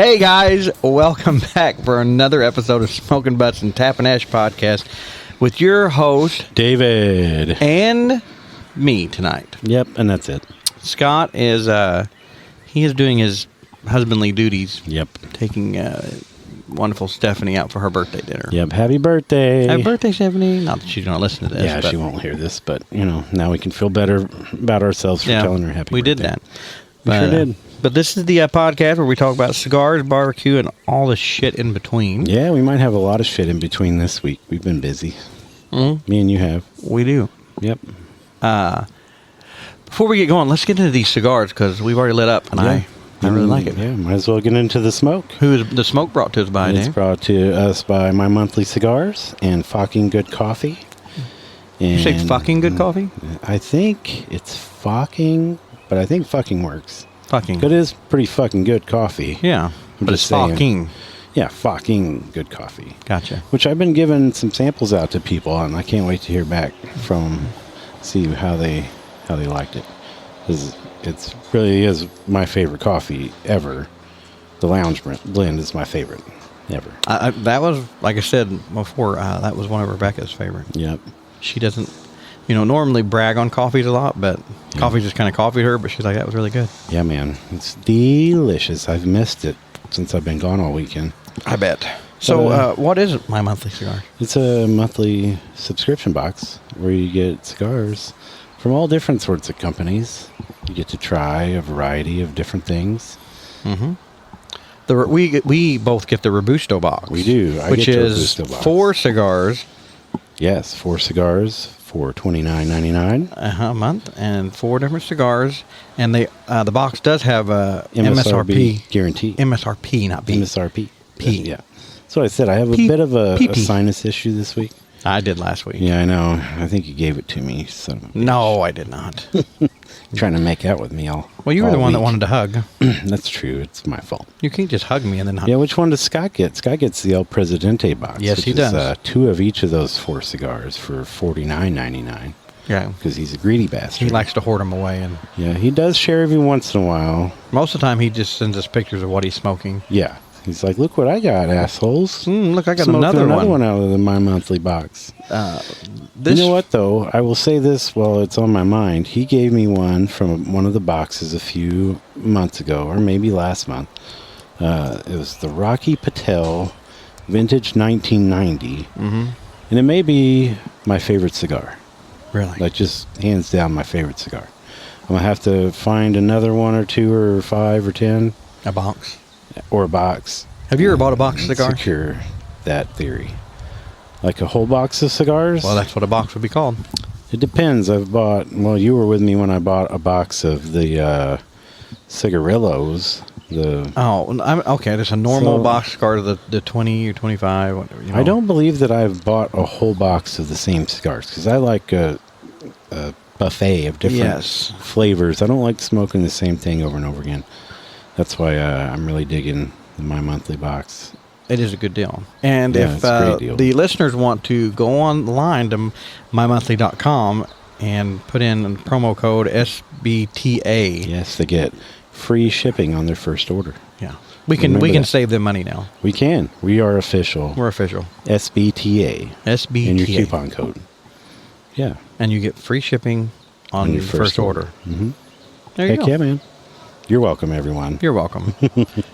Hey guys, welcome back for another episode of Smoking Butts and Tapping Ash podcast with your host David and me tonight. Yep, and that's it. Scott is he is doing his husbandly duties. Yep. Taking wonderful Stephanie out for her birthday dinner. Yep. Happy birthday. Happy birthday, Stephanie. Not that she's going to listen to this. Yeah, she won't hear this, but now we can feel better about ourselves for telling her happy birthday. We did that. We sure did. But this is the podcast where we talk about cigars, barbecue, and all the shit in between. Yeah, we might have a lot of shit in between this week. We've been busy. Mm-hmm. Me and you have. We do. Yep. Before we get going, let's get into these cigars because we've already lit up, and I really like it. Yeah, might as well get into the smoke. Who is the smoke brought to us by? It's brought to us by My Monthly Cigars and Fucking Good Coffee. And you say fucking good coffee? I think it's fucking, but I think fucking works. Fucking. It is pretty fucking good coffee. Yeah, but it's fucking. Yeah, fucking good coffee. Gotcha. Which I've been giving some samples out to people, and I can't wait to hear back from them, see how they liked it. Because it really is my favorite coffee ever. The Lounge blend is my favorite ever. That was, like I said before, that was one of Rebecca's favorite. Yep. She doesn't, normally brag on coffees a lot, but coffee just kind of coffeed her, but she's like, that was really good. Yeah, man. It's delicious. I've missed it since I've been gone all weekend. I bet. So, what is My Monthly Cigar? It's a monthly subscription box where you get cigars from all different sorts of companies. You get to try a variety of different things. Mm-hmm. We both get the Robusto box. We do. Which is 4 cigars. Yes, 4 cigars for $29.99 a month, and 4 different cigars. And the box does have a MSRP guarantee. MSRP, not B. MSRP. P. Yeah. So I said I have a bit of a sinus issue this week. I did last week. Yeah, I know. I think you gave it to me. Son of a bitch. No, I did not. Trying to make out with me all. Well, you were the one that wanted to hug. That's true. It's my fault. You can't just hug me and then hug. Yeah, which one does Scott get? Scott gets the El Presidente box. Yes, he does. 2 of each of those 4 cigars for $49.99. Yeah, because he's a greedy bastard. He likes to hoard them away, and yeah, he does share every once in a while. Most of the time, he just sends us pictures of what he's smoking. Yeah, he's like, "Look what I got, assholes! Look, I got Smoking another one out of My Monthly box." You know what, though? I will say this while it's on my mind. He gave me one from one of the boxes a few months ago, or maybe last month. It was the Rocky Patel Vintage 1990, and it may be my favorite cigar. Really? Like, just hands down my favorite cigar. I'm going to have to find another 1 or 2 or 5 or 10. A box? Or a box. Have you ever bought a box of cigars? Secure that theory. Like a whole box of cigars? Well, that's what a box would be called. It depends. I've bought... Well, you were with me when I bought a box of the cigarillos. Okay. There's a normal box cigar, the 20 or 25. Whatever, I don't believe that I've bought a whole box of the same cigars because I like a buffet of different flavors. I don't like smoking the same thing over and over again. That's why I'm really digging My Monthly box. It is a good deal. And if the listeners want to go online to mymonthly.com and put in promo code SBTA. Yes, they get free shipping on their first order. Yeah. We can save them money now. We can. We are official. We're official. SBTA. SBTA. And your coupon code. Yeah. And you get free shipping on your first order. Mm-hmm. There you go. Yeah, man. You're welcome, everyone. You're welcome.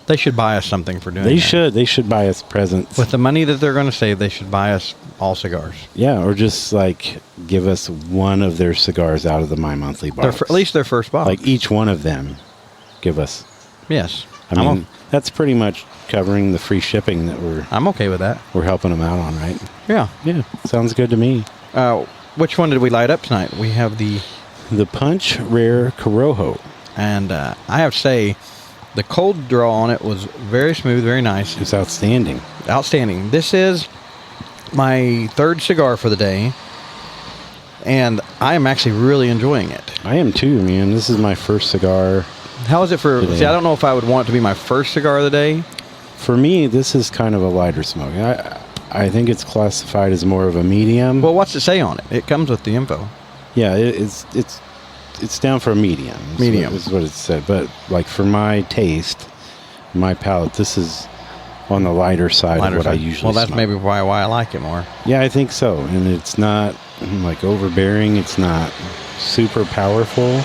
They should buy us something for doing that. They should buy us presents. With the money that they're going to save, they should buy us all cigars. Yeah, or just like give us one of their cigars out of the My Monthly box. At least their first box. Like each one of them. Give us. Yes. I mean, that's pretty much covering the free shipping that I'm okay with that. We're helping them out on, right? Yeah. Yeah. Sounds good to me. Which one did we light up tonight? We have the Punch Rare Corojo. And I have to say, the cold draw on it was very smooth, very nice. It's outstanding. Outstanding. This is my 3rd cigar for the day. And I am actually really enjoying it. I am too, man. This is my first cigar. How is it for... today. See, I don't know if I would want it to be my first cigar of the day. For me, this is kind of a lighter smoke. I think it's classified as more of a medium. Well, what's it say on it? It comes with the info. Yeah, it's down for a medium. Medium is what it said. But like for my taste, my palate, this is on the lighter side of what I usually Well, that's smoke. maybe why I like it more. Yeah, I think so. And it's not like overbearing. It's not super powerful.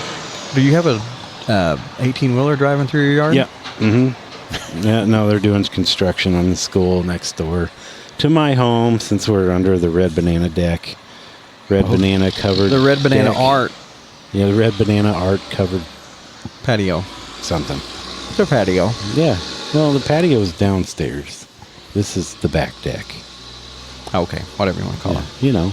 Do you have a 18-wheeler driving through your yard? Yeah. Mm-hmm. Yeah, no, they're doing construction on the school next door to my home since we're under the red banana deck. Banana covered. The red banana deck. art. Yeah, the red banana art covered Patio. something. It's a patio. Yeah. Well, the patio is downstairs. This is the back deck. Okay, whatever you want to call it. You know.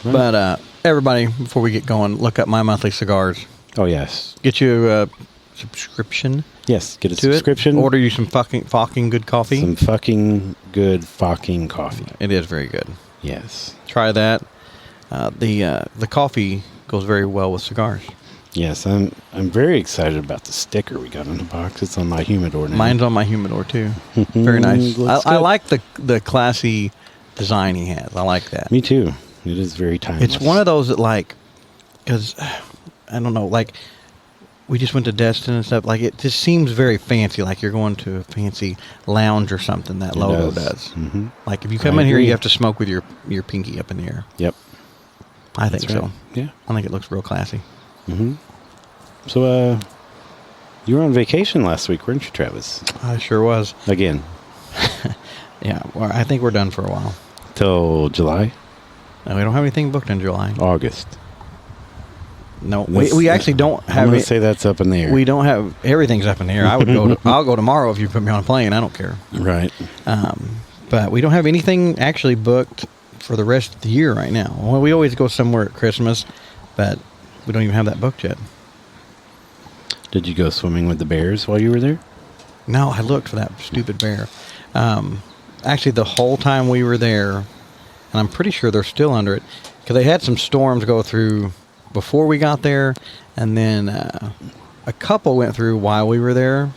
Right. But everybody, before we get going, look up My Monthly Cigars. Oh, yes. Get you a subscription. Yes, get a to subscription. Order you some fucking good coffee. Some fucking good fucking coffee. It is very good. Yes. Try that. The coffee goes very well with cigars. Yes, I'm very excited about the sticker we got on the box. It's on my humidor now. Mine's on my humidor too. Very nice. I Good. like the classy design he has. I like that. Me too. It is very timeless. It's one of those that because I don't know, we just went to Destin and stuff. It just seems very fancy, like you're going to a fancy lounge or something. That logo does. Mm-hmm. Like if you come in here, you have to smoke with your pinky up in the air. Yep. I think That's right. so. Yeah. I think it looks real classy. Mm-hmm. So, you were on vacation last week, weren't you, Travis? I sure was. Again. Yeah. Well, I think we're done for a while. Till July? No, we don't have anything booked in July. August. No, we actually don't have. I'm going to say that's up in the air. We don't have everything's up in the air. I would go. I'll go tomorrow if you put me on a plane. I don't care. Right. But we don't have anything actually booked for the rest of the year right now. Well, we always go somewhere at Christmas, but we don't even have that booked yet. Did you go swimming with the bears while you were there? No, I looked for that stupid bear. Actually, the whole time we were there, and I'm pretty sure they're still under it, because they had some storms go through before we got there, and then a couple went through while we were there.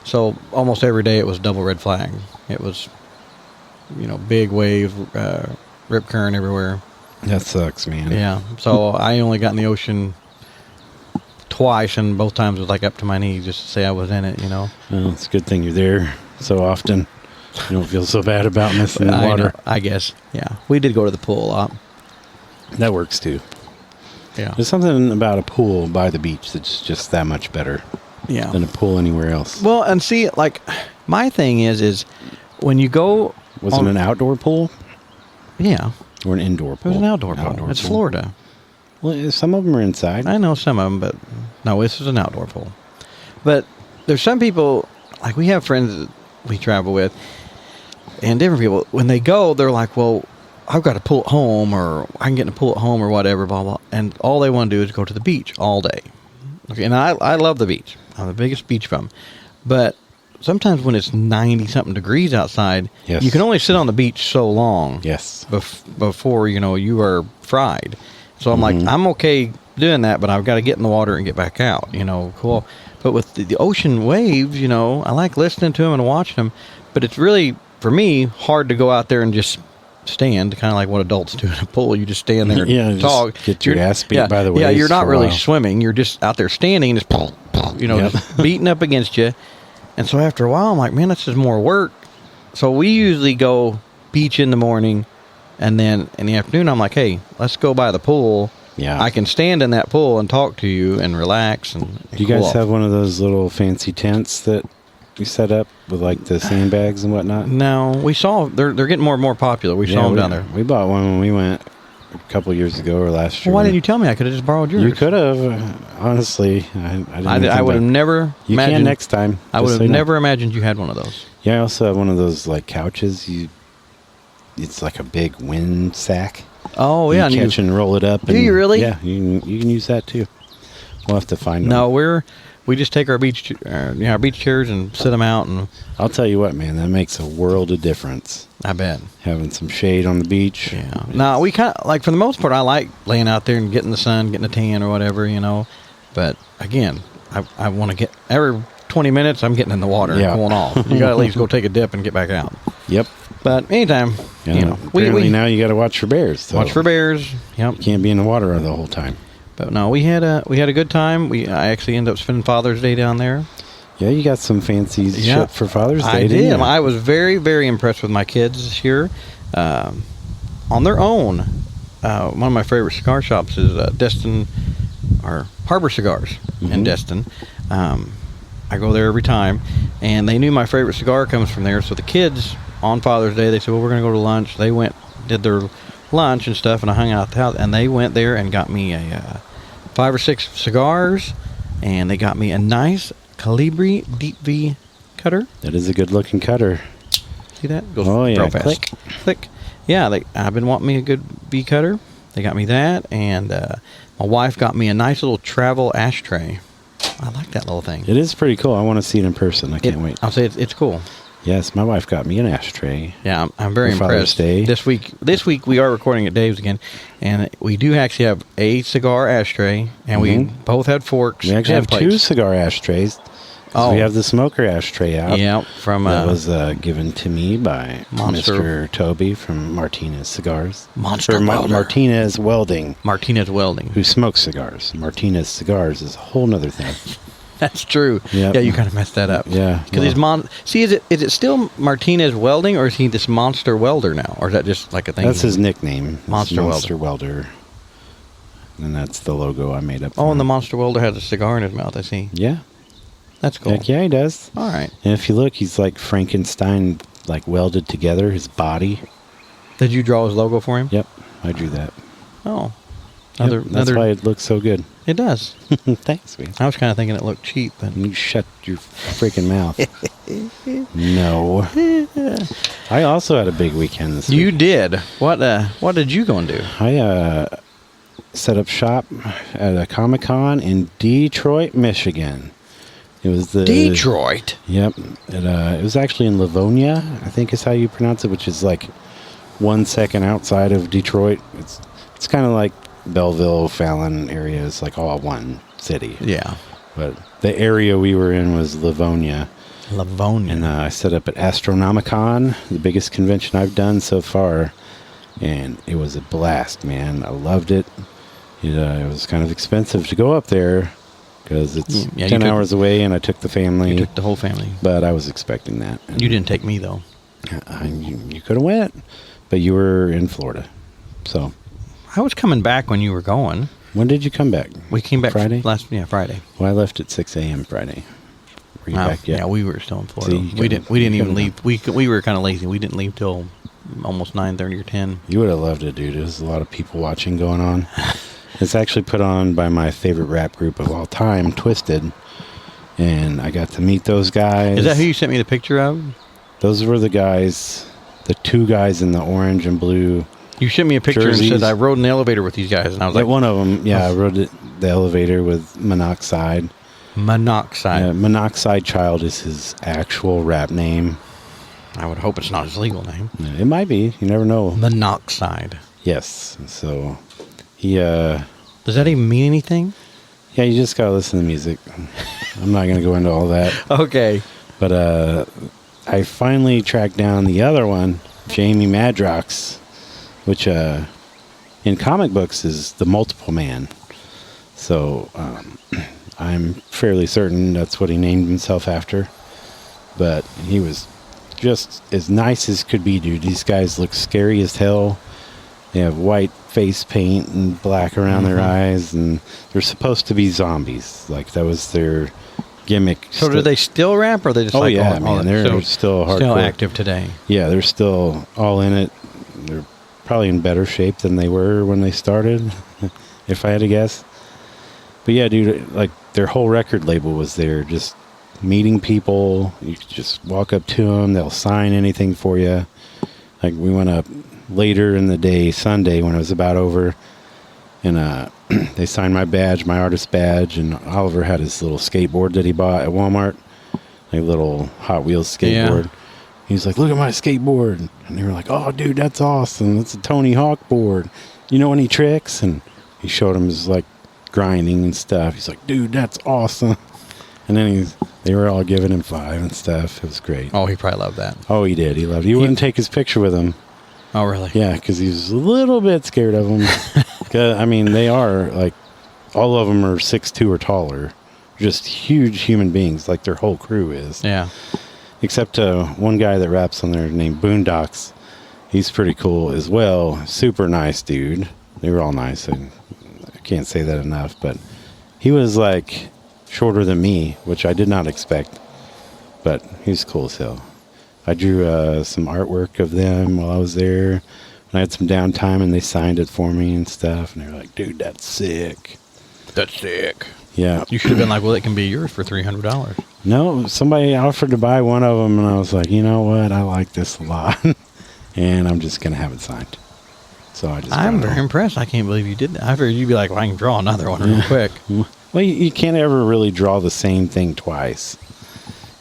So almost every day it was double red flag. It was, big wave, rip current everywhere. That sucks, man. Yeah. So I only got in the ocean twice, and both times it was up to my knees just to say I was in it, Well, it's a good thing you're there so often. You don't feel so bad about missing the water. I guess. Yeah. We did go to the pool a lot. That works too. Yeah. There's something about a pool by the beach that's just that much better than a pool anywhere else. Well, and see, my thing is when you go... Was it an outdoor pool? Yeah. Or an indoor pool? It was an outdoor pool. It's Florida. Well, some of them are inside. I know some of them, but no, this is an outdoor pool. But there's some people, we have friends that we travel with, and different people, when they go, they're like, well, I've got a pool at home, or I can get in a pool at home, or whatever, blah, blah. And all they want to do is go to the beach all day. Okay, and I love the beach. I'm the biggest beach bum. But sometimes when it's 90-something degrees outside, yes, you can only sit on the beach so long. Yes. Before, you are fried. So I'm like, I'm okay doing that, but I've got to get in the water and get back out, cool. But with the ocean waves, I like listening to them and watching them. But it's really, for me, hard to go out there and just stand, kind of like what adults do in a pool. You just stand there and talk. Get your ass beat by the waves. Yeah, you're not really swimming. You're just out there standing and just, just beating up against you. And so after a while, I'm like, man, that's just more work. So we usually go beach in the morning, and then in the afternoon, I'm like, hey, let's go by the pool. Yeah. I can stand in that pool and talk to you and relax. And do you guys have one of those little fancy tents that you set up with the sandbags and whatnot? No, we saw they're getting more and more popular. We saw them down there. We bought one when we went a couple years ago or last year. Well, why didn't you tell me? I could have just borrowed yours. You could have. Honestly, I would have never. You can next time. I would have never imagined you had one of those. Yeah, I also have one of those couches. It's like a big wind sack. Oh yeah, you catch and roll it up. Do you really? Yeah, you can use that too. We'll have to find. No, we just take our beach chairs and sit them out, and I'll tell you what, man, that makes a world of difference. I bet. Having some shade on the beach. Yeah. No, we kind of for the most part, I like laying out there and getting the sun, getting a tan or whatever, But again, I want to get every 20 minutes. I'm getting in the water and cooling off. You got to at least go take a dip and get back out. Yep. But anytime, apparently now you got to watch for bears. So watch for bears. Yep. You can't be in the water the whole time. But no, we had a good time. I actually ended up spending Father's Day down there. Yeah, you got some fancy shit for Father's Day. I didn't did. you? I was very, very impressed with my kids this year. On their own, one of my favorite cigar shops is Destin, or Harbor Cigars in Destin. I go there every time, and they knew my favorite cigar comes from there. So the kids, on Father's Day, they said, well, we're going to go to lunch. They went, did their lunch and stuff, and I hung out at the house, and they went there and got me a 5 or 6 cigars, and they got me a nice Calibri Deep V cutter. That is a good-looking cutter. See that? Goes yeah, real fast. Click. Yeah, I've been wanting me a good V cutter. They got me that, and my wife got me a nice little travel ashtray. I like that little thing. It is pretty cool. I want to see it in person. I can't wait. I'll say it's cool. Yes, my wife got me an ashtray. Yeah, I'm very for Father's impressed. Day. This week we are recording at Dave's again, and we do actually have a cigar ashtray, and we both had forks. We actually have plates. 2 cigar ashtrays. Oh, we have the smoker ashtray out. Yeah, from that was given to me by Mr. Toby from Martinez Cigars. Martinez Welding. Martinez Welding, who smokes cigars. Martinez Cigars is a whole nother thing. That's true. Yep. Yeah, you kind of messed that up. Yeah, because is it still Martinez Welding, or is he this monster welder now, or is that just like a thing? That's his nickname. Monster Welder. And that's the logo I made up. Oh, and the Monster Welder has a cigar in his mouth. I see. Yeah. That's cool. Heck yeah, he does. All right. And if you look, he's like Frankenstein, like welded together, his body. Did you draw his logo for him? Yep, I drew that. Oh. That's why it looks so good. It does. Thanks, man. I was kind of thinking it looked cheap. But you shut your freaking mouth. No. I also had a big weekend this week. You did. What did you go and do? I set up shop at a Comic-Con in Detroit, Michigan. It was the Detroit. Yep. It was actually in Livonia, I think is how you pronounce it, which is like 1 second outside of Detroit. It's kind of like Belleville, Fallon area is like all one city. Yeah. But the area we were in was Livonia. And I set up at Astronomicon, the biggest convention I've done so far. And it was a blast, man. I loved it. It was kind of expensive to go up there because it's 10 hours away, and I took the family. You took the whole family. But I was expecting that. And you didn't take me, though. You could have went, but you were in Florida. So I was coming back when you were going. When did you come back? We came back Friday? Friday. Well, I left at 6 a.m. Friday. Were you back yet? Yeah, we were still in Florida. We didn't even leave. We were kind of lazy. We didn't leave till almost 9:30 or 10. You would have loved it, dude. There's a lot of people watching going on. It's actually put on by my favorite rap group of all time, Twisted. And I got to meet those guys. Is that who you sent me the picture of? Those were the guys, the 2 guys in the orange and blue. You sent me a picture jerseys. And said I rode in the elevator with these guys, and I was like, one of them, yeah, I rode the elevator with Monoxide. Monoxide. Yeah, Monoxide Child is his actual rap name. I would hope it's not his legal name. Yeah, it might be. You never know. Monoxide. Yes. So he. Does that even mean anything? Yeah, you just gotta listen to music. I'm not gonna go into all that. Okay. But I finally tracked down the other one, Jamie Madrox, which in comic books is the Multiple Man. So I'm fairly certain that's what he named himself after. But he was just as nice as could be, dude. These guys look scary as hell. They have white face paint and black around their eyes, and they're supposed to be zombies. Like, that was their gimmick. So do they still rap, or are they just they're still hardcore. Still active today? Yeah, they're still all in it. They're probably in better shape than they were when they started, if I had to guess. But yeah, dude, like, their whole record label was there, just meeting people. You could just walk up to them. They'll sign anything for you. Like, we went up later in the day, Sunday, when it was about over, and they signed my badge, my artist badge, and Oliver had his little skateboard that he bought at Walmart, like a little Hot Wheels skateboard. Yeah. He's like, look at my skateboard. And they were like, oh, dude, that's awesome. That's a Tony Hawk board. You know any tricks? And he showed him his, like, grinding and stuff. He's like, dude, that's awesome. And then they were all giving him 5 and stuff. It was great. Oh, he probably loved that. Oh, he did. He loved it. He wouldn't take his picture with him. Oh, really? Yeah, because he was a little bit scared of them. I mean, they are, like, all of them are 6'2" or taller. just huge human beings, like their whole crew is. Yeah. Except one guy that raps on there named Boondocks. He's pretty cool as well. Super nice dude. They were all nice. I can't say that enough, but he was like shorter than me, which I did not expect. But he was cool as hell. I drew some artwork of them while I was there. And I had some downtime, and they signed it for me and stuff. And they were like, dude, that's sick. That's sick. Yeah. You should have been like, well, it can be yours for $300. No, somebody offered to buy one of them, and I was like, you know what? I like this a lot. And I'm just going to have it signed. So I'm very impressed. I can't believe you did that. I figured you'd be like, well, I can draw another one real quick. Well, you can't ever really draw the same thing twice.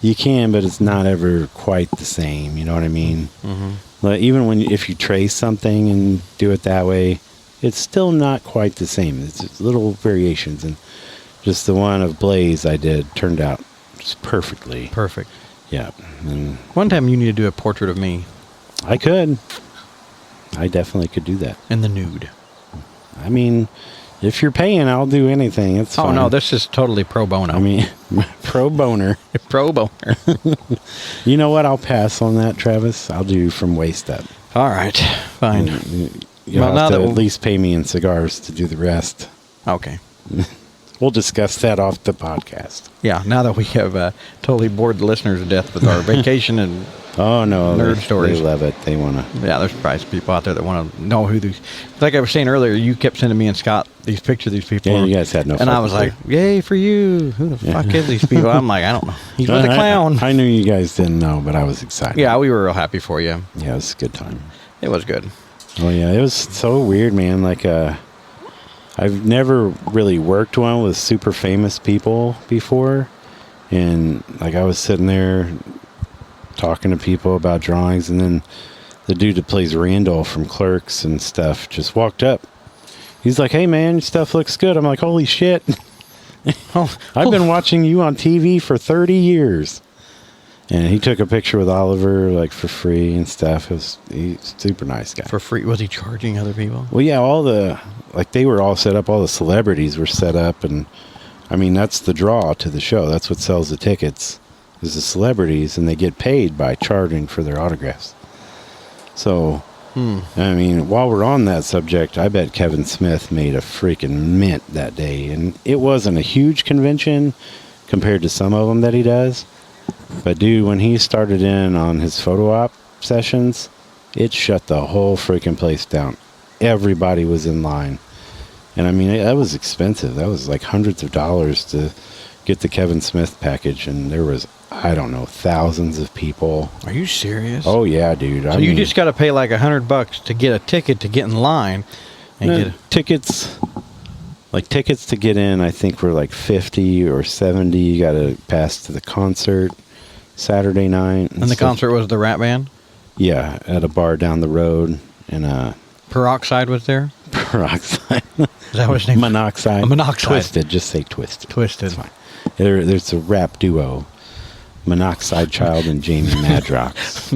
You can, but it's not ever quite the same. You know what I mean? Mm-hmm. Like, even if you trace something and do it that way, it's still not quite the same. It's just little variations. And just the one of Blaze I did turned out just perfectly. Perfect. Yeah. And one time you need to do a portrait of me. I could. I definitely could do that. In the nude. I mean, if you're paying, I'll do anything. It's fine. Oh, no, this is totally pro bono. I mean, pro boner. Pro boner. You know what? I'll pass on that, Travis. I'll do from waist up. All right. Fine. You'll have to at least pay me in cigars to do the rest. Okay. We'll discuss that off the podcast. Yeah, now that we have totally bored the listeners to death with our vacation and nerd stories. They love it. They want to. Yeah, there's probably some people out there that want to know who these. Like I was saying earlier, you kept sending me and Scott these pictures of these people. Yeah, you guys had no. And I was like, "Yay for you! Who the fuck is these people?" I'm like, I don't know. He's with a clown. I knew you guys didn't know, but I was excited. Yeah, we were real happy for you. Yeah, it was a good time. It was good. Oh yeah, it was so weird, man. Like I've never really worked one with super famous people before. And like I was sitting there talking to people about drawings, and then the dude that plays Randall from Clerks and stuff just walked up. He's like, "Hey man, your stuff looks good." I'm like, "Holy shit." I've been watching you on TV for 30 years. And he took a picture with Oliver, like, for free and stuff. He's a super nice guy. For free? Was he charging other people? Well, yeah, they were all set up. All the celebrities were set up. And, I mean, that's the draw to the show. That's what sells the tickets, is the celebrities. And they get paid by charging for their autographs. So, I mean, while we're on that subject, I bet Kevin Smith made a freaking mint that day. And it wasn't a huge convention compared to some of them that he does. But dude, when he started in on his photo op sessions, it shut the whole freaking place down. Everybody was in line. And I mean, that was expensive. That was like hundreds of dollars to get the Kevin Smith package. And there was, I don't know, thousands of people. Are you serious? Oh yeah, dude. So you just got to pay like $100 to get a ticket to get in line. And tickets to get in, I think were like 50 or 70. You got to pass to the concert Saturday night. And the concert was the Rat Band? Yeah, at a bar down the road. And Peroxide was there? Peroxide. Is that what his name? Monoxide. Monoxide. Twisted. Just say Twisted. Twisted. That's fine. There's a rap duo, Monoxide Child and Jamie Madrox.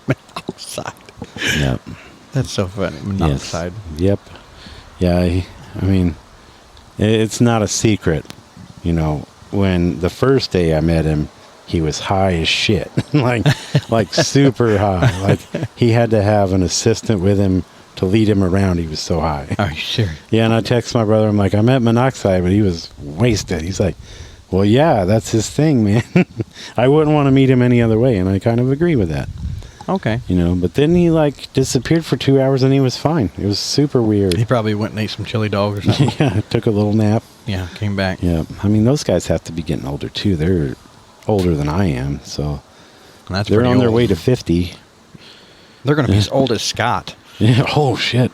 Monoxide. Yep. That's so funny. Monoxide. Yes. Yep. Yeah, I mean, it's not a secret. You know, when the first day I met him, he was high as shit. like super high. Like he had to have an assistant with him to lead him around. He was so high. Are you sure? Yeah, and I text my brother. I'm like, I met Monoxide, but he was wasted. He's like, well, yeah, that's his thing, man. I wouldn't want to meet him any other way, and I kind of agree with that. Okay. You know, but then he like disappeared for 2 hours, and he was fine. It was super weird. He probably went and ate some chili dog or something. Yeah, took a little nap. Yeah, came back. Yeah, I mean, those guys have to be getting older too. They're older than I am, so they're on their way to 50. They're going to be as old as Scott. Yeah. Oh shit.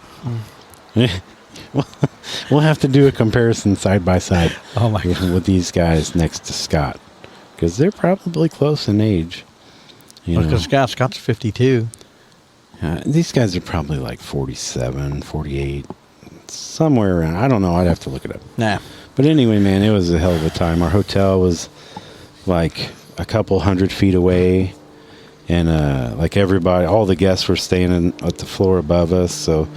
We'll have to do a comparison side by side. Oh my God. With these guys next to Scott, because they're probably close in age. Because Scott's 52. These guys are probably like 47, 48, somewhere around. I don't know. I'd have to look it up. Nah. But anyway, man, it was a hell of a time. Our hotel was like a couple 100 feet away, and like everybody, all the guests were staying at the floor above us, so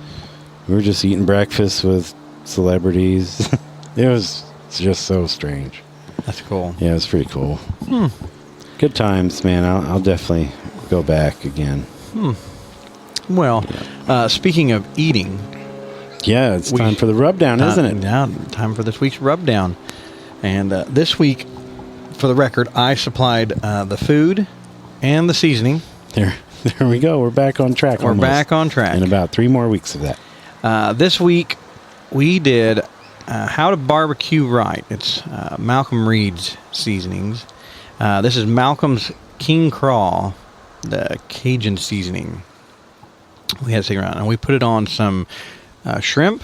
we were just eating breakfast with celebrities. It was just so strange. That's cool. Yeah, it was pretty cool. Good times, man. I'll definitely go back again. Well, speaking of eating. Yeah, it's time for the Rubdown, isn't it? Yeah, time for this week's Rubdown. And this week, for the record, I supplied the food and the seasoning. There we go. We're back on track. We're back on track. In about 3 more weeks of that. This week, we did How to Barbecue Right. It's Malcolm Reed's seasonings. This is Malcolm's King Craw, the Cajun seasoning. We had to take around, and we put it on some shrimp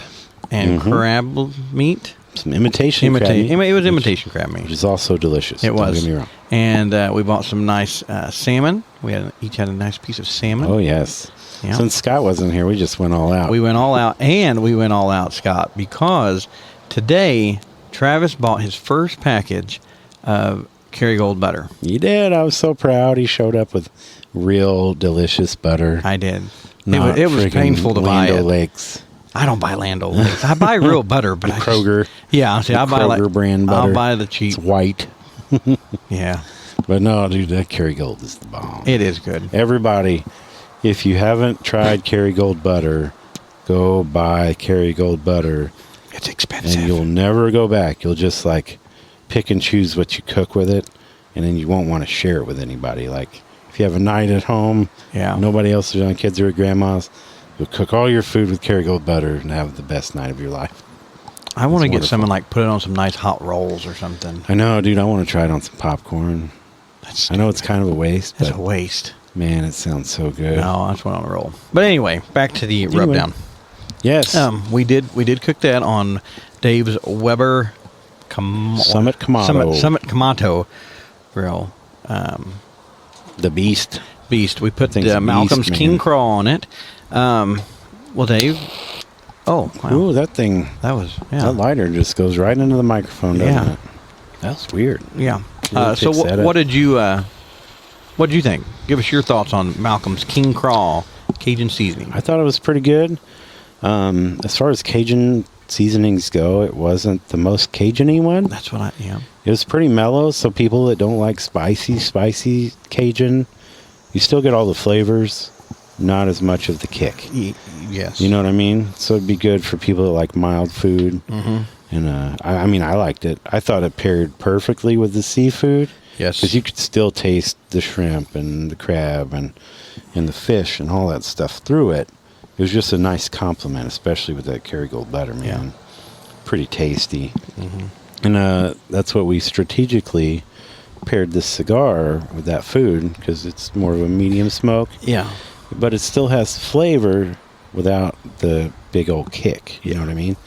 and crab meat. Some imitation crab meat. It was imitation crab meat. Which is also delicious. It was. Don't get me wrong. And we bought some nice salmon. We each had a nice piece of salmon. Oh, yes. Yeah. Since Scott wasn't here, we just went all out. We went all out, and we went all out, Scott, because today Travis bought his first package of Kerrygold butter. He did. I was so proud. He showed up with real delicious butter. I did. It was painful to buy it. Lakes. I don't buy Land O'Lakes. I buy real butter, but Kroger. I buy Kroger brand butter. I'll buy the cheap. It's white. Yeah. But no, dude, that Kerrygold is the bomb. It is good. Everybody, if you haven't tried Kerrygold butter, go buy Kerrygold butter. It's expensive. And you'll never go back. You'll just like pick and choose what you cook with it, and then you won't want to share it with anybody. Like if you have a night at home, nobody else is on, kids are at grandma's, you'll cook all your food with Kerrygold butter and have the best night of your life. I want to get some and like put it on some nice hot rolls or something. I know, dude. I want to try it on some popcorn. I know it's kind of a waste. It's a waste. Man, it sounds so good. No, I just went on a roll. But anyway, back to the Rubdown. Yes. We did cook that on Dave's Weber Summit Kamado grill. The Beast. We put Malcolm's King Craw on it. Well, Dave. Oh, wow. Ooh, that thing. That was, That lighter just goes right into the microphone, doesn't it? That's weird. Yeah. So what did you think? Give us your thoughts on Malcolm's King Craw Cajun seasoning. I thought it was pretty good. As far as Cajun seasonings go, it wasn't the most Cajun-y one. That's what It was pretty mellow, so people that don't like spicy Cajun, you still get all the flavors, not as much of the kick. Yes. You know what I mean? So it'd be good for people that like mild food. And I liked it. I thought it paired perfectly with the seafood. Yes. Because you could still taste the shrimp and the crab and the fish and all that stuff through it. It was just a nice compliment, especially with that Kerrygold butter, man. Yeah. Pretty tasty. And that's what we strategically paired this cigar with that food, because it's more of a medium smoke. Yeah. But it still has flavor without the big old kick. You know what I mean?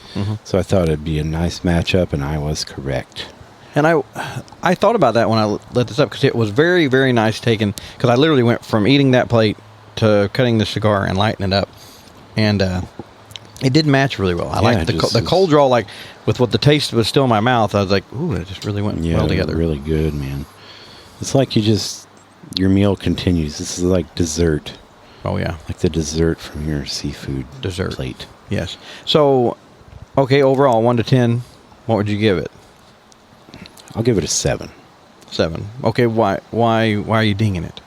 So I thought it'd be a nice matchup, and I was correct. And I thought about that when I lit this up, because it was very, very nice taken, because I literally went from eating that plate to cutting the cigar and lighting it up. And it did match really well. I liked the cold draw, like with what the taste was still in my mouth. I was like, ooh, it just really went well together. Really good, man. It's like your meal continues. This is like dessert. Oh, yeah. Like the dessert from your seafood plate. Yes. So, okay, overall, 1 to 10, what would you give it? I'll give it a 7. 7. Okay, why are you dinging it?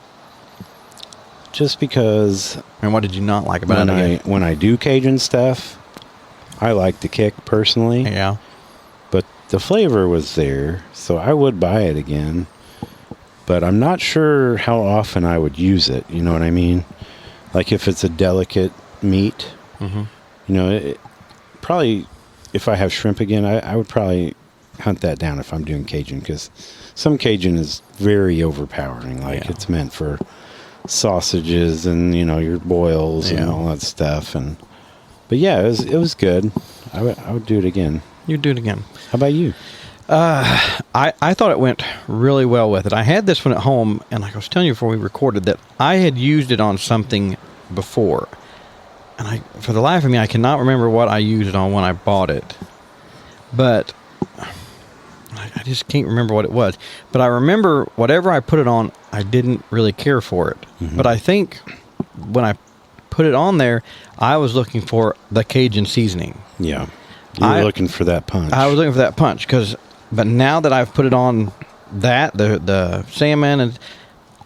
Just because. And what did you not like about it? When I do Cajun stuff, I like the kick personally. Yeah. But the flavor was there, so I would buy it again. But I'm not sure how often I would use it. You know what I mean? Like if it's a delicate meat, probably if I have shrimp again, I would probably hunt that down if I'm doing Cajun, because some Cajun is very overpowering. Like it's meant for sausages and your boils and all that stuff. But yeah, it was good. I would do it again. You'd do it again. How about you? I thought it went really well with it. I had this one at home, and like I was telling you before we recorded, that I had used it on something before. And for the life of me, I cannot remember what I used it on when I bought it. But I just can't remember what it was. But I remember whatever I put it on, I didn't really care for it. But I think when I put it on there, I was looking for the Cajun seasoning. Yeah. You were looking for that punch. I was looking for that punch, because But now that I've put it on the salmon, and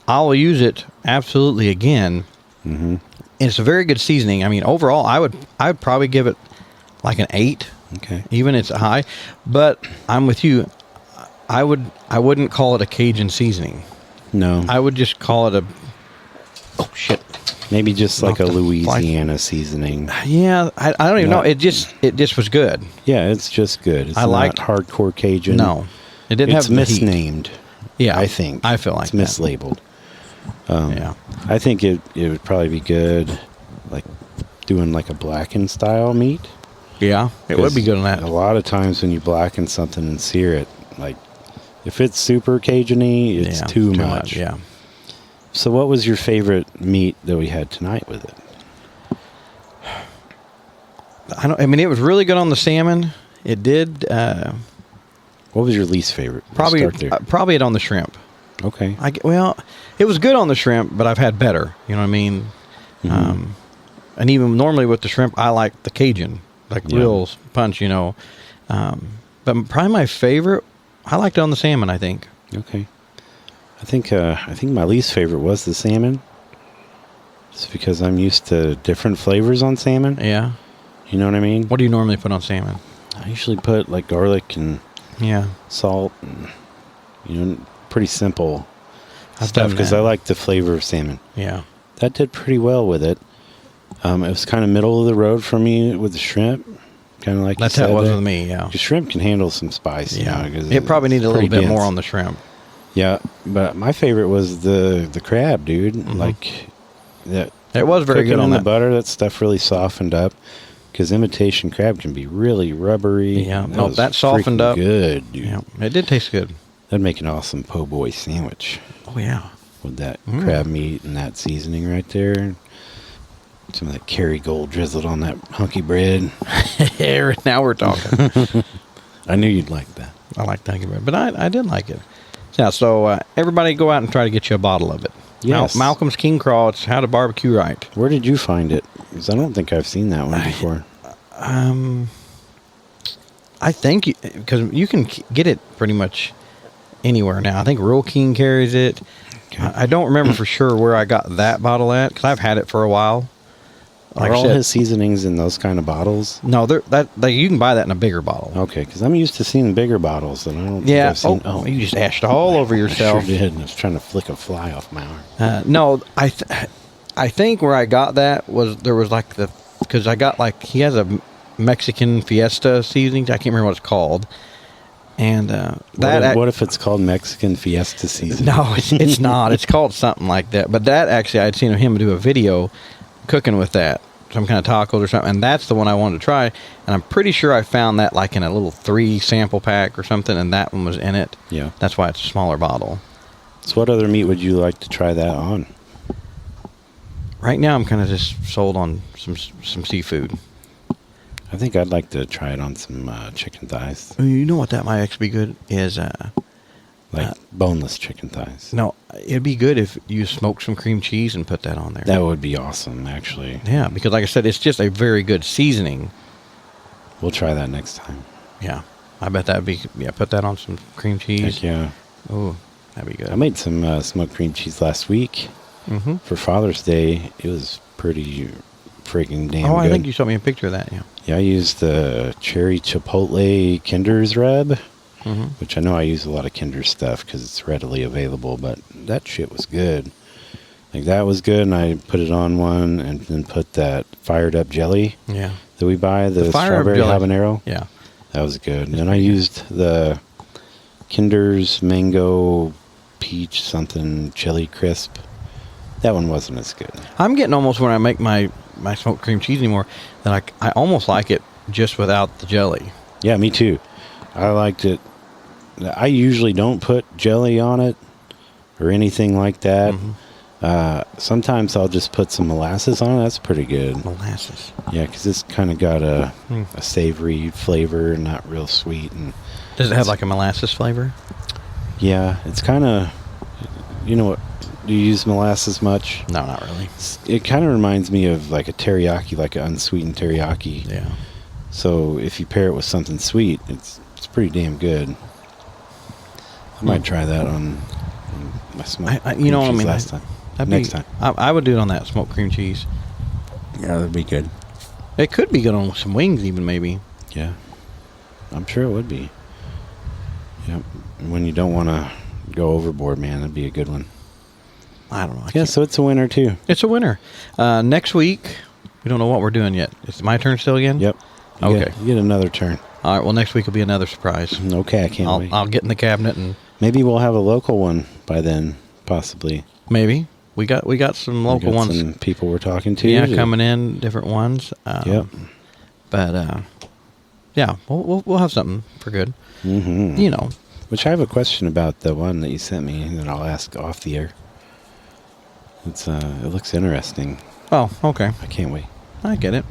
I will use it absolutely again. Mm-hmm. And it's a very good seasoning. I mean, overall, I'd probably give it like an 8. Okay. Even it's high. But I'm with you. I wouldn't call it a Cajun seasoning. No. I would just call it a... Oh, shit. Maybe just like a Louisiana seasoning. Yeah, I don't even know. It just was good. Yeah, it's just good. It's not hardcore Cajun. No. It didn't have the misnamed. Heat. Yeah. I think. I feel like it's mislabeled. Yeah. I think it would probably be good like doing like a blackened style meat. Yeah, it would be good on that. A lot of times when you blacken something and sear it, like if it's super Cajun-y, it's too much. Yeah. So what was your favorite meat that we had tonight with it? I mean, it was really good on the salmon. It did. What was your least favorite? Probably it on the shrimp. Okay. It was good on the shrimp, but I've had better. You know what I mean? Mm-hmm. And even normally with the shrimp, I like the Cajun, like real punch, you know. But probably my favorite, I liked it on the salmon, I think. Okay. I think my least favorite was the salmon. It's because I'm used to different flavors on salmon. Yeah. You know what I mean? What do you normally put on salmon? I usually put like garlic and salt and, pretty simple stuff because I like the flavor of salmon. Yeah. That did pretty well with it. It was kind of middle of the road for me with the shrimp. Kind of like that's how it was with me, yeah. The shrimp can handle some spice. Yeah. It probably needed a little bit more on the shrimp. Yeah, but my favorite was the crab, dude. Mm-hmm. Like that. It was very good on the butter. That stuff really softened up because imitation crab can be really rubbery. Yeah, that softened up. Good, dude. Yeah, it did taste good. That'd make an awesome po' boy sandwich. Oh yeah, with that crab meat and that seasoning right there. Some of that Kerrygold drizzled on that hunky bread. Now we're talking. I knew you'd like that. I like hunky bread, but I did like it. Yeah, so everybody go out and try to get you a bottle of it. Yes. Malcolm's King Craw, it's How to Barbecue Right. Where did you find it? Because I don't think I've seen that one before. I think because you can get it pretty much anywhere now. I think Rural King carries it. Okay. I don't remember for sure where I got that bottle at because I've had it for a while. Like Are all his seasonings in those kind of bottles? No, you can buy that in a bigger bottle. Okay, because I'm used to seeing bigger bottles, and I don't think I've seen... you just ashed all over yourself. I sure did. I was trying to flick a fly off my arm. No, I think where I got that was there was like because I got like he has a Mexican Fiesta seasoning. I can't remember what it's called. And what if it's called Mexican Fiesta seasoning? No, it's not. It's called something like that. But that actually, I'd seen him do a video cooking with that, some kind of tacos or something, and that's the one I wanted to try. And I'm pretty sure I found that like in a little 3 sample pack or something, and that one was in it. Yeah, that's why it's a smaller bottle. So, what other meat would you like to try that on? Right now, I'm kind of just sold on some seafood. I think I'd like to try it on some chicken thighs. You know what that might actually be good is boneless chicken thighs. No, it'd be good if you smoke some cream cheese and put that on there. That would be awesome, actually. Yeah, because like I said, it's just a very good seasoning. We'll try that next time. Yeah, I bet that'd be put that on some cream cheese. Heck yeah. Oh, that'd be good. I made some smoked cream cheese last week for Father's Day. It was pretty freaking damn good. Oh, I think you showed me a picture of that. Yeah. Yeah, I used the cherry chipotle Kinder's rub. Which I know I use a lot of Kinder stuff because it's readily available, but that shit was good. Like, that was good, and I put it on one and then put that fired up jelly that we buy, the strawberry habanero. Yeah. That was good. And then I used the Kinder's mango peach something chili crisp. That one wasn't as good. I'm getting almost when I make my smoked cream cheese anymore that I almost like it just without the jelly. Yeah, me too. I liked it. I usually don't put jelly on it or anything like that. Sometimes I'll just put some molasses on it. That's pretty good. Molasses. Yeah, because it's kind of got a savory flavor, not real sweet. And does it have like a molasses flavor? Yeah, it's kind of, you know what, do you use molasses much? No, not really. It kind of reminds me of like a teriyaki, like an unsweetened teriyaki. Yeah. So if you pair it with something sweet, it's pretty damn good. might try that on my smoke. You know what I mean? Last time. Next time. I would do it on that smoked cream cheese. Yeah, that'd be good. It could be good on some wings, even maybe. Yeah, I'm sure it would be. Yep. When you don't want to go overboard, man, that'd be a good one. I don't know. Yeah, so it's a winner too. It's a winner. Next week, we don't know what we're doing yet. Is it my turn still again? Yep. You get another turn. All right. Well, next week will be another surprise. Okay, I can't wait. I'll get in the cabinet and maybe we'll have a local one by then, possibly. maybe we got some local ones. Some people we're talking to. Yeah, coming in, different ones. Yep. But yeah, we'll have something for good. Mm-hmm. You know. Which I have a question about the one that you sent me that I'll ask off the air. It looks interesting. Oh, okay. I can't wait. I get it.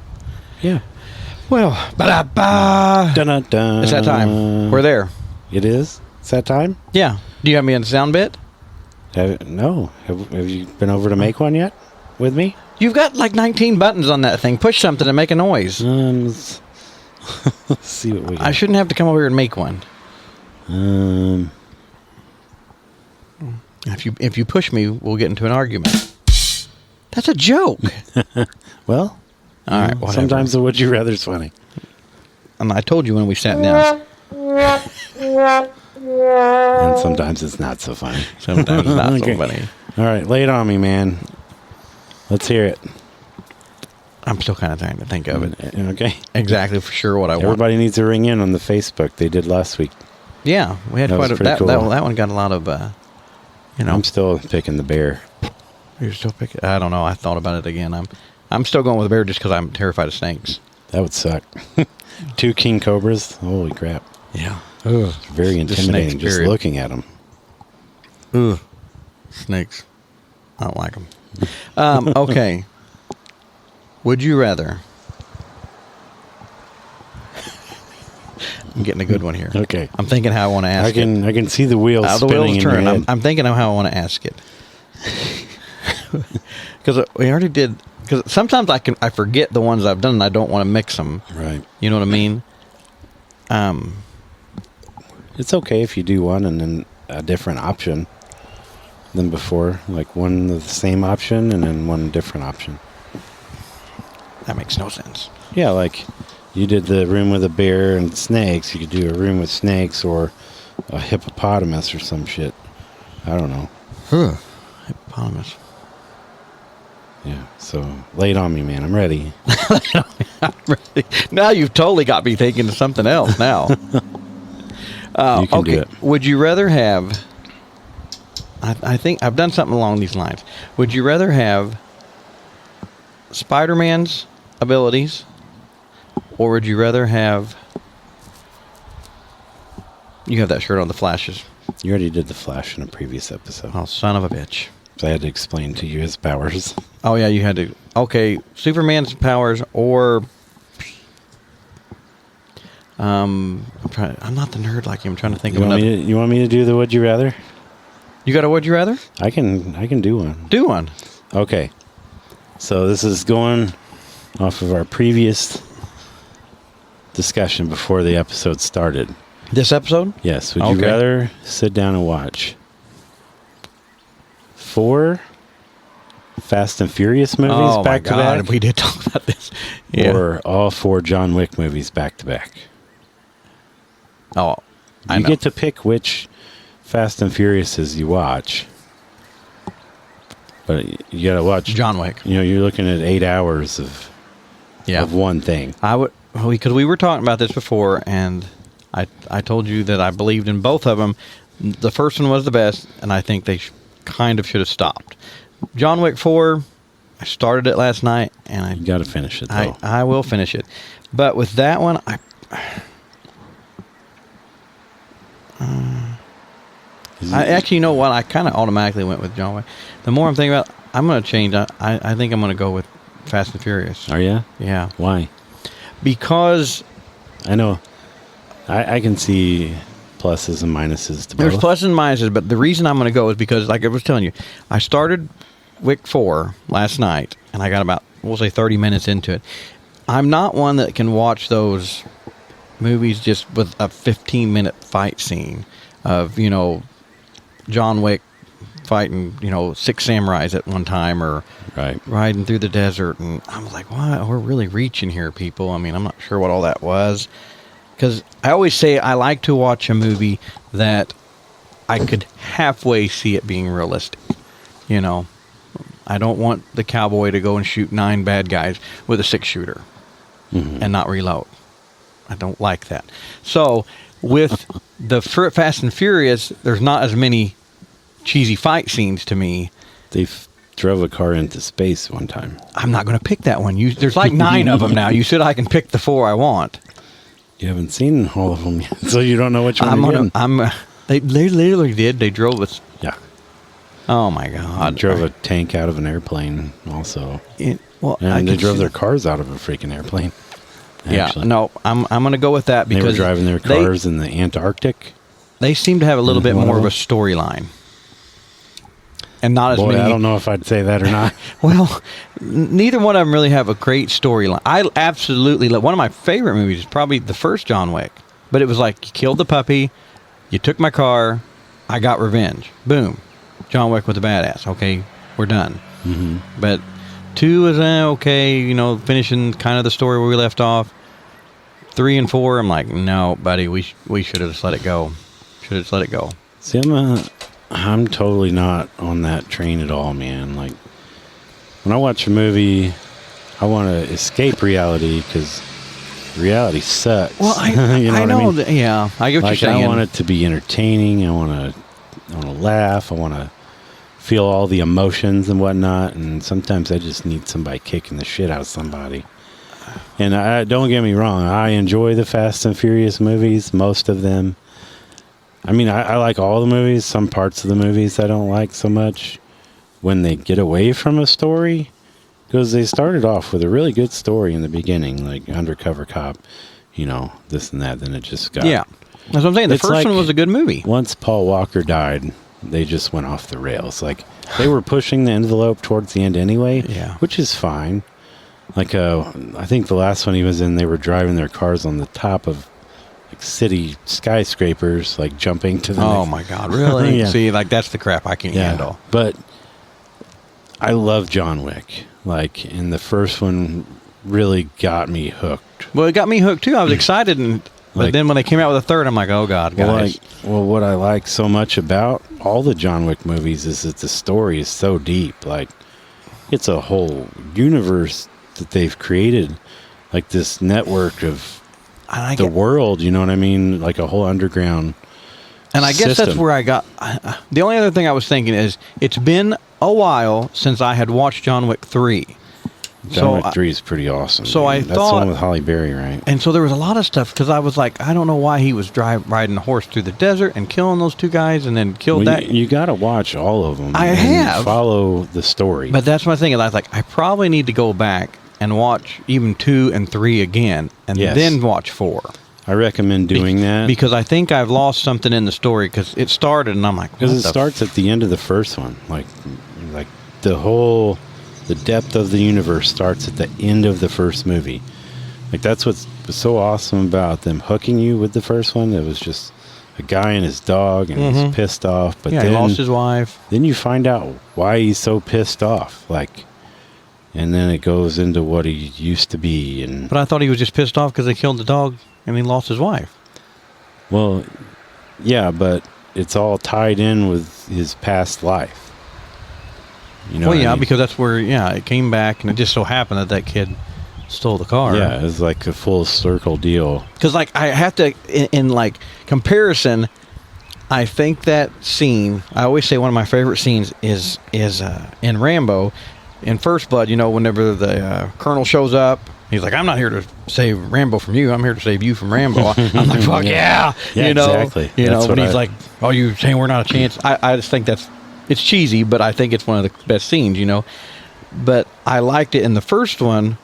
Yeah. Well, ba-da-ba. Dun-dun-dun. It's that time. We're there. It is? It's that time? Yeah. Do you have me in the sound bit? No. Have you been over to make one yet with me? You've got like 19 buttons on that thing. Push something and make a noise. Let's see what we got. I shouldn't have to come over here and make one. If you push me, we'll get into an argument. That's a joke. Well, all right. Whatever. Sometimes the would you rather's funny. And I told you when we sat down. And sometimes it's not so funny. Sometimes it's not Okay. so funny. All right, lay it on me, man. Let's hear it. I'm still kind of trying to think of it. Okay. Exactly for sure what I want. Everybody needs to ring in on the Facebook. They did last week. Yeah, we had That quite was a pretty cool. that one got a lot of I'm still picking the bear. You're still picking. I don't know. I thought about it again. I'm still going with the bear just because I'm terrified of snakes. That would suck. 2 king cobras. Holy crap. Yeah. Ugh. Very intimidating snakes, just period. looking at them. Ugh. Snakes. I don't like them. Okay. Would you rather? I'm getting a good one here. Okay. I'm thinking how I want to ask I can see the wheels the spinning wheels in your turn. head. I'm thinking of how I want to ask it. Because we already did. Because sometimes I forget the ones I've done and I don't want to mix them. Right. You know what I mean? It's okay if you do one and then a different option than before. Like one of the same option and then one different option. That makes no sense. Yeah, like you did the room with a bear and snakes. You could do a room with snakes or a hippopotamus or some shit. I don't know. Hippopotamus. Yeah, so lay it on me, man. I'm ready. Now you've totally got me thinking of something else now. You can do it. Would you rather have... I think I've done something along these lines. Would you rather have Spider-Man's abilities, or would you rather have... You have that shirt on, the Flashes. You already did the Flash in a previous episode. Oh, son of a bitch. So I had to explain to you his powers. Oh, yeah, you had to... Okay, Superman's powers, or... I'm not the nerd like you. I'm trying to think of another... You want me to do the would you rather? You got a would you rather? I can do one. Do one. Okay. So this is going off of our previous discussion before the episode started. This episode? Yes. Would you rather sit down and watch 4 Fast and Furious movies back to back? We did talk about this. Yeah. Or all 4 John Wick movies back to back? Oh, I know. You get to pick which Fast and Furiouses you watch. But you gotta watch John Wick. You know, you're looking at 8 hours of one thing. I would, because we were talking about this before, and I told you that I believed in both of them. The first one was the best, and I think they kind of should have stopped. John Wick 4, I started it last night, and You gotta finish it though. I will finish it. But with that one, I actually, you know what? I kind of automatically went with John Wick. The more I'm thinking about it, I'm going to change. I think I'm going to go with Fast and Furious. Are you? Yeah. Why? Because... I know. I can see pluses and minuses to both. There's pluses and minuses, but the reason I'm going to go is because, like I was telling you, I started Wick 4 last night, and I got about, we'll say 30 minutes into it. I'm not one that can watch those movies just with a 15-minute fight scene of, you know, John Wick fighting, 6 samurais at one time, or riding through the desert. And I was like, wow, we're really reaching here, people. I mean, I'm not sure what all that was. Because I always say I like to watch a movie that I could halfway see it being realistic. I don't want the cowboy to go and shoot 9 bad guys with a 6-shooter and not reload. I don't like that. So with the Fast and Furious, there's not as many cheesy fight scenes to me. They drove a car into space one time. I'm not going to pick that one. There's like 9 of them now. You said I can pick the 4 I want. You haven't seen all of them yet, so you don't know which one They literally did. They drove us. Yeah. Oh my God! They drove a tank out of an airplane, also. And they drove their cars out of a freaking airplane. Actually. Yeah. No, I'm going to go with that because they were driving their cars in the Antarctic. They seem to have a little bit more of a storyline, and not as many. I don't know if I'd say that or not. Well, neither one of them really have a great storyline. I absolutely love one of my favorite movies is probably the first John Wick, but it was like you killed the puppy, you took my car, I got revenge. Boom. John Wick was a badass. Okay, we're done. Mm-hmm. But 2 is okay, finishing kind of the story where we left off. 3 and 4, I'm like, no, buddy, we should have just let it go. Should have just let it go. See, I'm totally not on that train at all, man. Like, when I watch a movie, I want to escape reality because reality sucks. Well, I know that. Yeah, I get what you're saying. I want it to be entertaining. I want to laugh. I want to feel all the emotions and whatnot. And sometimes I just need somebody kicking the shit out of somebody. And don't get me wrong, I enjoy the Fast and Furious movies, most of them. I mean, I like all the movies. Some parts of the movies I don't like so much when they get away from a story, because they started off with a really good story in the beginning, like Undercover Cop, this and that. Then it just got... Yeah, that's what I'm saying. The first one was a good movie. Once Paul Walker died, they just went off the rails. Like, they were pushing the envelope towards the end anyway, which is fine. Like, I think the last one he was in, they were driving their cars on the top of city skyscrapers, like jumping to the my God, really? Yeah. See, like, that's the crap I can't handle. But I love John Wick. Like, and the first one really got me hooked. Well, it got me hooked too. I was excited, but then when they came out with a third, I'm like, oh God, guys. Well, what I like so much about all the John Wick movies is that the story is so deep. Like, it's a whole universe that they've created, like this network of the world, you know what I mean? Like a whole underground And I guess system. that's where I got... the only other thing I was thinking is, it's been a while since I had watched John Wick 3. John Wick 3 is pretty awesome. So That's the one with Halle Berry, right? And so there was a lot of stuff, because I was like, I don't know why he was riding a horse through the desert and killing those 2 guys and then killed that... You got to watch all of them. I have. Follow the story. But that's my thing. I was like, I probably need to go back and watch even 2 and 3 again, and then watch 4. I recommend doing that. Because I think I've lost something in the story, because it started and I'm like... Because it starts at the end of the first one. Like the depth of the universe starts at the end of the first movie. Like, that's what's so awesome about them hooking you with the first one. It was just a guy and his dog, and he's pissed off. But then he lost his wife. Then you find out why he's so pissed off. Like... And then it goes into what he used to be. But I thought he was just pissed off because they killed the dog and he lost his wife. Well, yeah, but it's all tied in with his past life. You know? Well, yeah, because that's where, it came back, and it just so happened that kid stole the car. Yeah, it was like a full circle deal. Because, like, I have to, in comparison, I think that scene, I always say one of my favorite scenes is in Rambo. In First Blood, whenever the colonel shows up, he's like, I'm not here to save Rambo from you. I'm here to save you from Rambo. I'm like, fuck yeah. Exactly. But he's like, oh, you saying we're not a chance? I just think it's cheesy, but I think it's one of the best scenes, But I liked it in the first one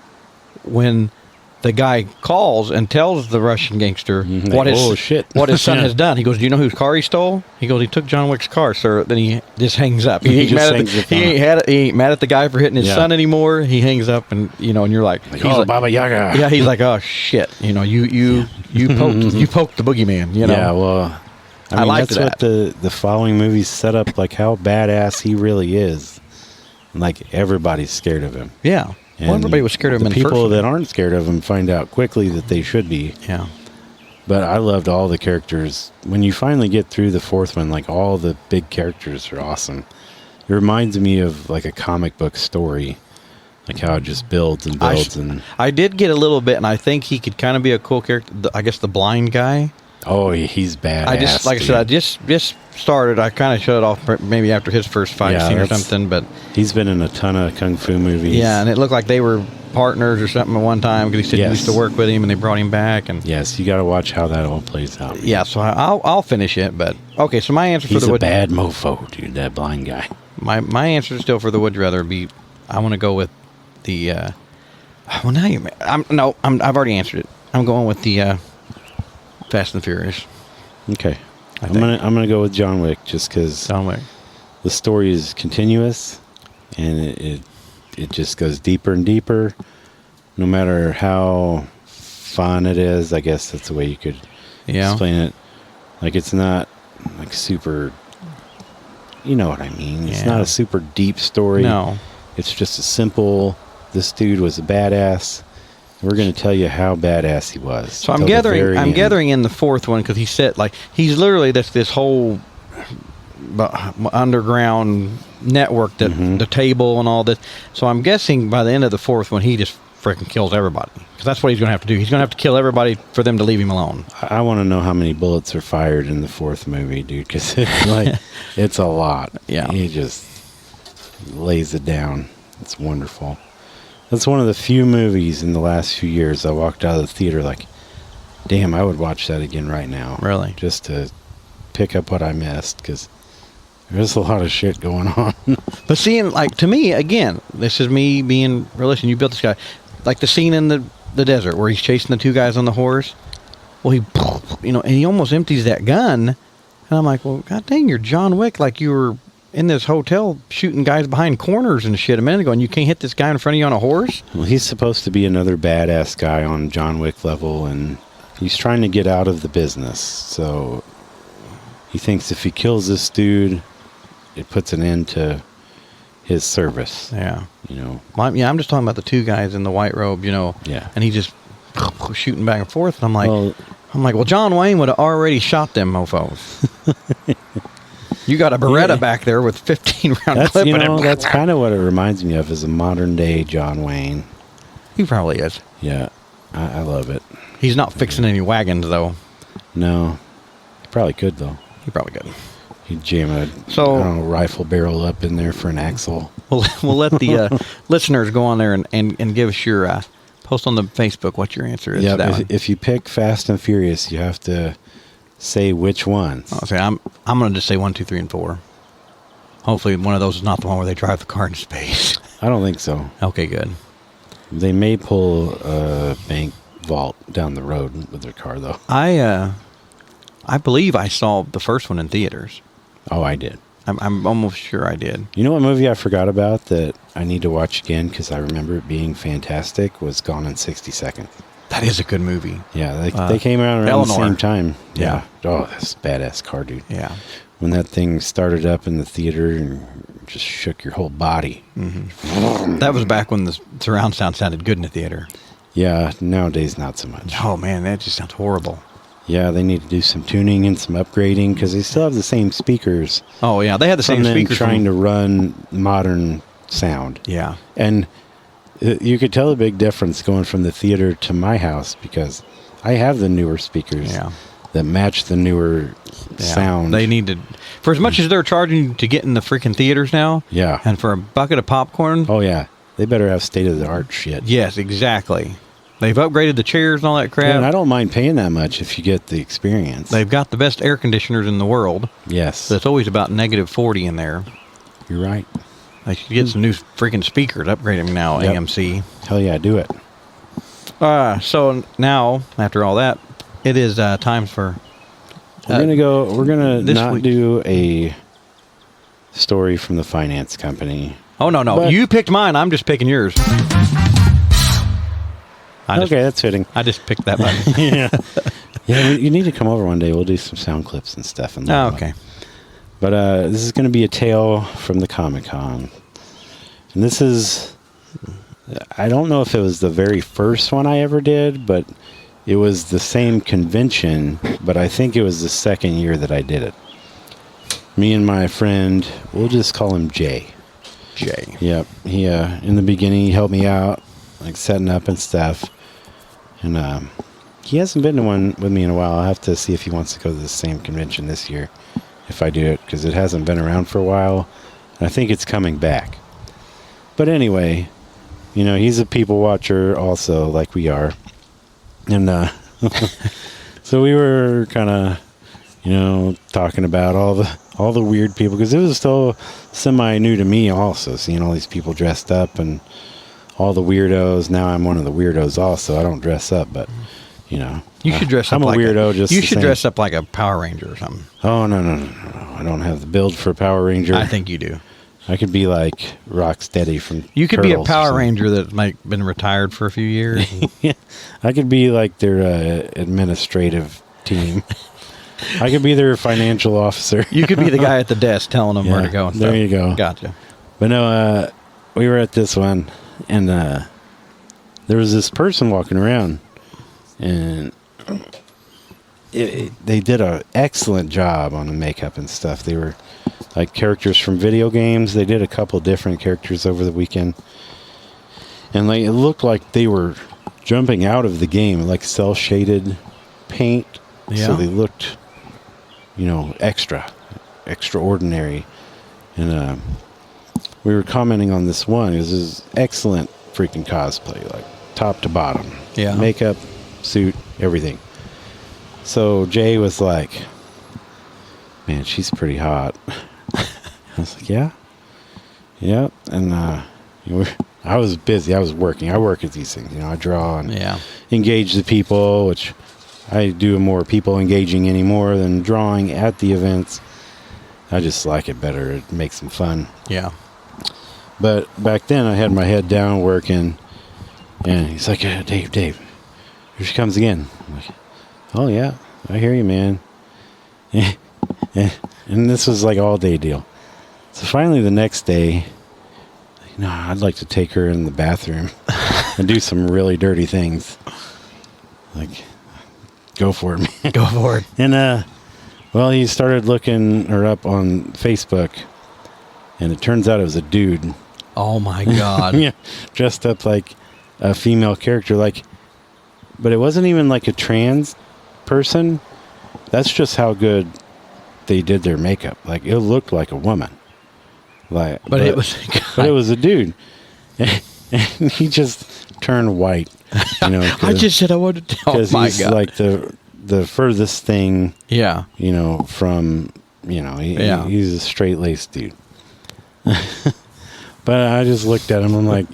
when the guy calls and tells the Russian gangster what his son has done. He goes, do you know whose car he stole? He goes, he took John Wick's car, sir. Then he just hangs up. He ain't mad at the guy for hitting his son anymore. He hangs up, and and you're like Baba Yaga. Yeah, he's like, oh shit, you poked the boogeyman. Yeah, well, I liked that's what the following movies set up, like how badass he really is. Like everybody's scared of him. Yeah. Well, everybody was scared of him in the the first people one. that aren't scared of him find out quickly that they should be. Yeah. But I loved all the characters. When you finally get through the fourth one, like all the big characters are awesome. It reminds me of like a comic book story, like how it just builds and builds. I did get a little bit, and I think he could kind of be a cool character. I guess the blind guy. Oh, he's badass. I just, like dude. I said, I just started. I kind of shut it off maybe after his first fight scene or something. But he's been in a ton of kung fu movies. Yeah, and it looked like they were partners or something at one time because he said he used to work with him, and they brought him back. And yes, you got to watch how that all plays out. Man. Yeah, so I'll finish it. But okay, so my answer he's for the a bad mofo, dude. That blind guy. My answer still for the would you rather be. I want to go with the. Well, now you. I've already answered it. I'm going with the Fast and Furious. Okay, I'm gonna go with John Wick just because John Wick. The story is continuous, and it just goes deeper and deeper. No matter how fun it is, I guess that's the way you could explain it. Like it's not like super. You know what I mean? It's not a super deep story. No, it's just a simple. This dude was a badass. We're going to tell you how badass he was. So I'm gathering in the fourth one because he said like he's literally this whole underground network that the table and all this. So I'm guessing by the end of the fourth one he just freaking kills everybody because that's what he's going to have to do. He's going to have to kill everybody for them to leave him alone. I want to know how many bullets are fired in the fourth movie, dude, because it's like it's a lot. Yeah, he just lays it down. It's wonderful. That's one of the few movies in the last few years I walked out of the theater like, damn, I would watch that again right now. Really? Just to pick up what I missed, because there's a lot of shit going on. But seeing, like, to me, again, this is me being realistic. You built this guy. Like the scene in the desert where he's chasing the two guys on the horse. Well, and he almost empties that gun. And I'm like, well, god dang, you're John Wick. Like you were in this hotel shooting guys behind corners and shit a minute ago, and you can't hit this guy in front of you on a horse? Well, he's supposed to be another badass guy on John Wick level, and he's trying to get out of the business. So he thinks if he kills this dude, it puts an end to his service. Yeah. You know? Well, I'm just talking about the two guys in the white robe, Yeah. And he just shooting back and forth, and I'm like, well, John Wayne would have already shot them mofos. You got a Beretta back there with 15-round clip in it. That's kind of what it reminds me of, is a modern-day John Wayne. He probably is. Yeah, I love it. He's not fixing any wagons, though. No. He probably could, though. He probably could. He'd jam a rifle barrel up in there for an axle. We'll let the listeners go on there and give us your... post on the Facebook what your answer is to that one. If you pick Fast and Furious, you have to... say which ones. Okay, I'm going to just say 1, 2, 3, and 4. Hopefully one of those is not the one where they drive the car into space. I don't think so. Okay, good. They may pull a bank vault down the road with their car, though. I believe I saw the first one in theaters. Oh, I did. I'm almost sure I did. You know what movie I forgot about that I need to watch again because I remember it being fantastic was Gone in 60 Seconds. That is a good movie. Yeah, they came out around the same time. Yeah. Oh, that's a badass car, dude. Yeah. When that thing started up in the theater and just shook your whole body. Mm-hmm. That was back when the surround sound sounded good in the theater. Yeah, nowadays not so much. Oh, man, that just sounds horrible. Yeah, they need to do some tuning and some upgrading because they still have the same speakers. Oh, yeah, they had the same speakers. Trying to run modern sound. Yeah. And you could tell a big difference going from the theater to my house because I have the newer speakers that match the newer sound. They need to, for as much as they're charging to get in the freaking theaters now. Yeah. And for a bucket of popcorn. Oh, yeah. They better have state-of-the-art shit. Yes, exactly. They've upgraded the chairs and all that crap. Yeah, and I don't mind paying that much if you get the experience. They've got the best air conditioners in the world. Yes. So it's always about -40 in there. You're right. They should get some new freaking speakers, upgrade them now, AMC. Hell yeah, do it. So now, after all that, it is time for... We're going to not do a story from the finance company. Oh, no. But you picked mine. I'm just picking yours. Okay, that's fitting. I just picked that button. Yeah, you need to come over one day. We'll do some sound clips and stuff. And Oh, okay. But this is going to be a tale from the Comic-Con. And this is... I don't know if it was the very first one I ever did, but it was the same convention, but I think it was the second year that I did it. Me and my friend, we'll just call him Jay. Jay. Yep. He, in the beginning, he helped me out, like setting up and stuff. And he hasn't been to one with me in a while. I'll have to see if he wants to go to the same convention this year, if I do it, because it hasn't been around for a while. And I think it's coming back. But anyway, you know, he's a people watcher also, like we are. And so we were kind of, you know, talking about all the weird people, because it was still semi new to me also, seeing all these people dressed up and all the weirdos. Now I'm one of the weirdos also. I don't dress up, but you know, you should dress up. I'm a like weirdo. Just you should dress up like a Power Ranger or something. Oh no! I don't have the build for a Power Ranger. I think you do. I could be like Rocksteady from. You could be a Turtles Power Ranger that's like been retired for a few years. Yeah, I could be like their administrative team. I could be their financial officer. You could be the guy at the desk telling them where to go. And there stuff. you go. Gotcha. But no, we were at this one, and there was this person walking around, and they did an excellent job on the makeup and stuff. They were like characters from video games. They did a couple different characters over the weekend, and like it looked like they were jumping out of the game, like cel shaded paint. Yeah. So they looked, you know, extraordinary. And we were commenting on this one. This is excellent freaking cosplay, like top to bottom. Yeah. Makeup, suit, everything. So Jay was like, man, she's pretty hot. I was like, yeah. Yeah. And you know, I was busy. I was working. I work at these things. You know, I draw and engage the people, which I do more people engaging anymore than drawing at the events. I just like it better. It makes them fun. Yeah. But back then, I had my head down working, and he's like, Dave, here she comes again. I'm like, oh, yeah, I hear you, man. And this was like all day deal. So finally, the next day, I'd like to take her in the bathroom and do some really dirty things. Like, go for it, man. Go for it. And, well, he started looking her up on Facebook, and it turns out it was a dude. Oh, my God. Yeah, dressed up like a female character. But it wasn't even like a trans person. That's just how good they did their makeup. Like, it looked like a woman. But it was a dude. And he just turned white. You know, I just said I wanted to. Oh my he's God! Like the furthest thing. Yeah. You know, from he's a straight laced dude. But I just looked at him. I'm like,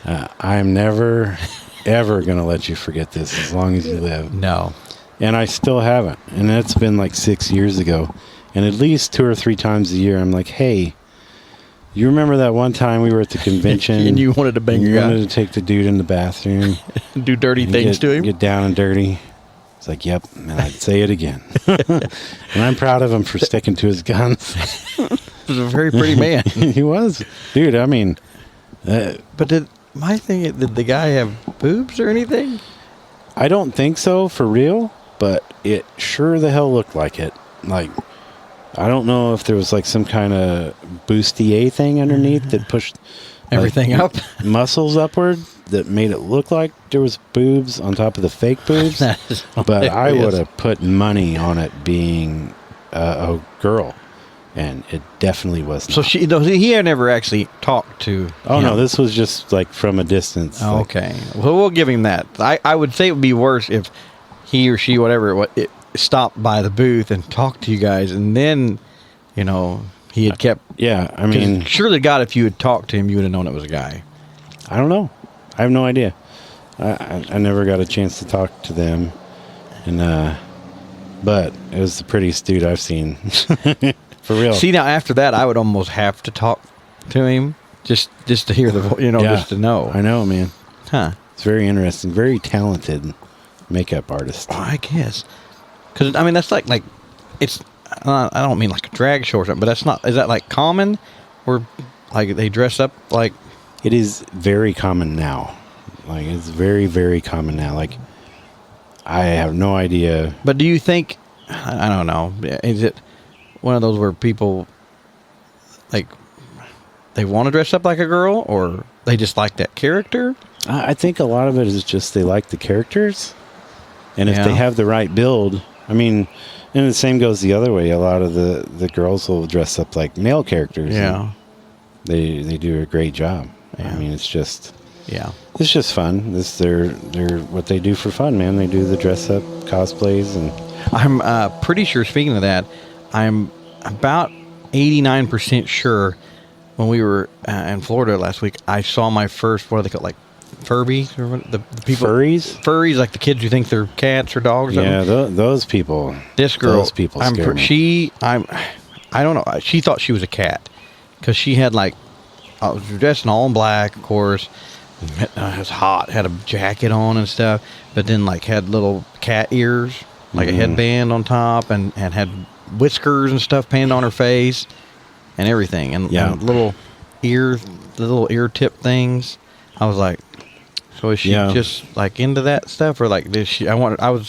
I'm never ever gonna let you forget this as long as you live. No. And I still haven't. And that's been like 6 years ago. And at least 2 or 3 times a year, I'm like, hey. You remember that one time we were at the convention and you wanted to bang your guy? You wanted to take the dude in the bathroom, do dirty things to him, get down and dirty. It's like, yep, and I'd say it again. And I'm proud of him for sticking to his guns. He was a very pretty man. He was, dude. I mean, but did the guy have boobs or anything? I don't think so for real, but it sure the hell looked like it. Like, I don't know if there was like some kind of bustier thing underneath that pushed everything up, muscles upward that made it look like there was boobs on top of the fake boobs. But I would have put money on it being a girl, and it definitely was not. So he had never actually talked to. Oh, no, this was just like from a distance. Oh, okay, well, we'll give him that. I would say it would be worse if he or she, whatever it stopped by the booth and talked to you guys, and then, he had kept. Yeah, I mean, surely God, if you had talked to him, you would have known it was a guy. I don't know. I have no idea. I never got a chance to talk to them, and but it was the prettiest dude I've seen. For real. See, now after that, I would almost have to talk to him just to hear the voice, just to know. I know, man. Huh? It's very interesting. Very talented makeup artist. Oh, I guess. Because, I mean, that's like it's, I don't mean like a drag show or something, but that's not, is that like common? Where, like, they dress up like... It is very common now. Like, it's very, very common now. Like, I have no idea. But do you think, I don't know, is it one of those where people, like, they want to dress up like a girl, or they just like that character? I think a lot of it is just they like the characters. And if they have the right build, I mean, and the same goes the other way. A lot of the girls will dress up like male characters. Yeah. They do a great job. Yeah. I mean, it's just... Yeah. It's just fun. They're what they do for fun, man. They do the dress up cosplays, and I'm pretty sure. Speaking of that, I'm about 89% sure. When we were in Florida last week, I saw my first, what are they called, like Furbies, or what, the people furries, like the kids who think they're cats or dogs. Yeah, those people. This girl, those people scare me. I don't know. She thought she was a cat because she had like, was dressed in all in black, of course. It was hot, had a jacket on and stuff, but then like had little cat ears, like a headband on top, and had whiskers and stuff painted on her face and everything, and little ear tip things. I was like, so is she just like into that stuff, or like did she? I want to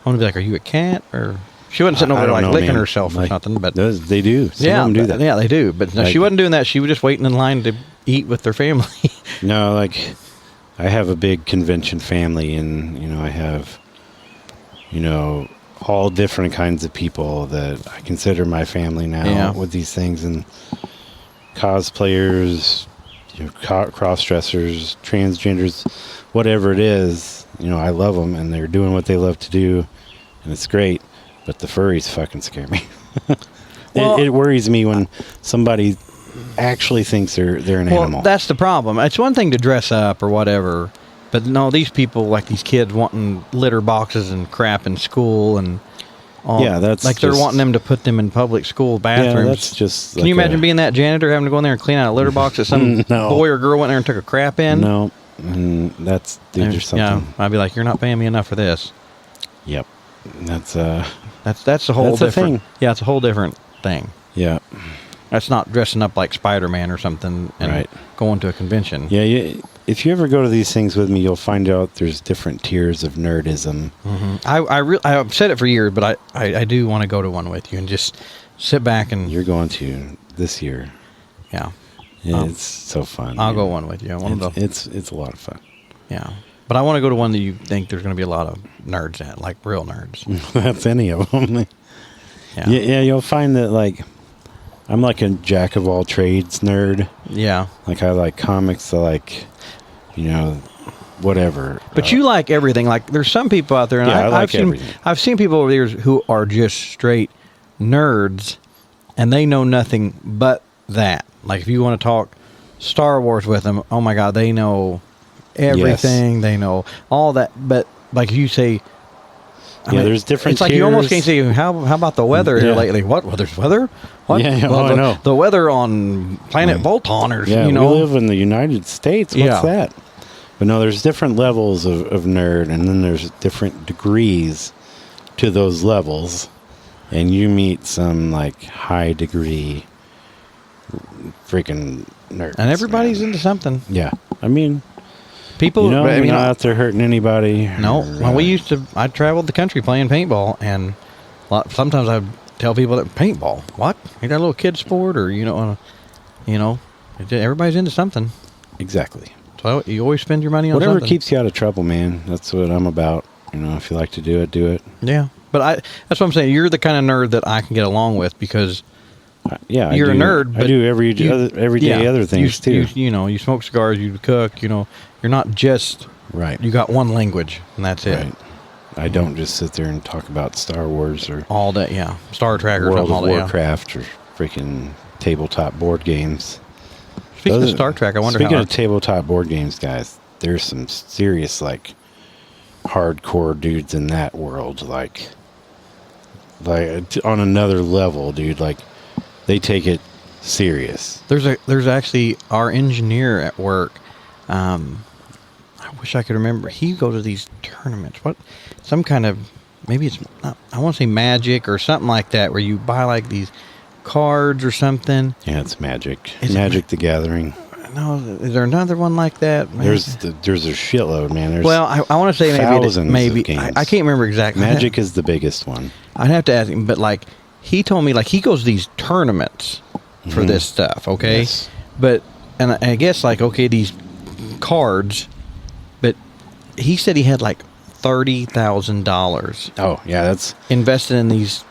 be like, are you a cat? Or she wasn't sitting over there like licking herself or something, but they do. Some of them do that. Yeah, they do. But no, she wasn't doing that. She was just waiting in line to eat with their family. No, like I have a big convention family, and I have all different kinds of people that I consider my family now with these things, and cosplayers, cross-dressers, transgenders, whatever it is, I love them, and they're doing what they love to do, and it's great. But the furries fucking scare me. Well, it worries me when somebody actually thinks they're an animal. That's the problem. It's one thing to dress up or whatever, but no, these people, like these kids wanting litter boxes and crap in school, and that's like they're wanting them to put them in public school bathrooms. Yeah, that's just. Can you imagine being that janitor, having to go in there and clean out a litter box that some boy or girl went there and took a crap in? No, that's just something. Yeah, I'd be like, you're not paying me enough for this. Yep, that's a whole different thing. Yeah, it's a whole different thing. Yeah. That's not dressing up like Spider-Man or something and going to a convention. Yeah, if you ever go to these things with me, you'll find out there's different tiers of nerdism. Mm-hmm. I've said it for years, but I do want to go to one with you and just sit back and... You're going to this year. Yeah. It's so fun. I'll go one with you. It's a lot of fun. Yeah. But I want to go to one that you think there's going to be a lot of nerds at, like real nerds. That's any of them. Yeah, you'll find that, like... I'm like a jack of all trades nerd. Yeah. Like I like comics, I like, whatever. But you like everything. Like there's some people out there, and I've seen people over the years who are just straight nerds, and they know nothing but that. Like if you want to talk Star Wars with them, oh my God, they know everything. Yes. They know all that. But like you say, there's different. It's like tiers. You almost can't say how about the weather here lately? What? Well, there's weather. What? Yeah, I know. The weather on planet Volton, or we live in the United States. What's that? But no, there's different levels of nerd, and then there's different degrees to those levels, and you meet some like high degree freaking nerds, and everybody's into something. Yeah, I mean. People, you're not out there hurting anybody. No. I traveled the country playing paintball, and sometimes I'd tell people that paintball, what? You got a little kid sport, or everybody's into something. Exactly. So you always spend your money on whatever something. Keeps you out of trouble, man. That's what I'm about. If you like to do it, do it. Yeah, but that's what I'm saying. You're the kind of nerd that I can get along with because. You're a nerd. But I do every day other things too. You smoke cigars, you cook. You're not just You got one language, and that's it. Right. I don't just sit there and talk about Star Wars or all that. Yeah, Star Trek or World something. of Warcraft or freaking tabletop board games. Speaking of Star Trek, I wonder. Speaking of tabletop board games, guys, there's some serious like hardcore dudes in that world, like on another level, dude. Like. They take it serious. There's actually our engineer at work. I I wish I could remember. He go to these tournaments. What? Some kind of, maybe it's not, I want to say Magic or something like that, where you buy like these cards or something. Yeah, it's Magic. Is Magic the Gathering. No, is there another one like that? There's a shitload, man. There's well, I want to say thousands maybe of games. I can't remember exactly. Magic is the biggest one. I'd have to ask him, but like he told me, like he goes to these tournaments for this stuff. Okay, Yes. but and I guess like okay these cards, but he said he had like $30,000 Oh, yeah, that's invested in these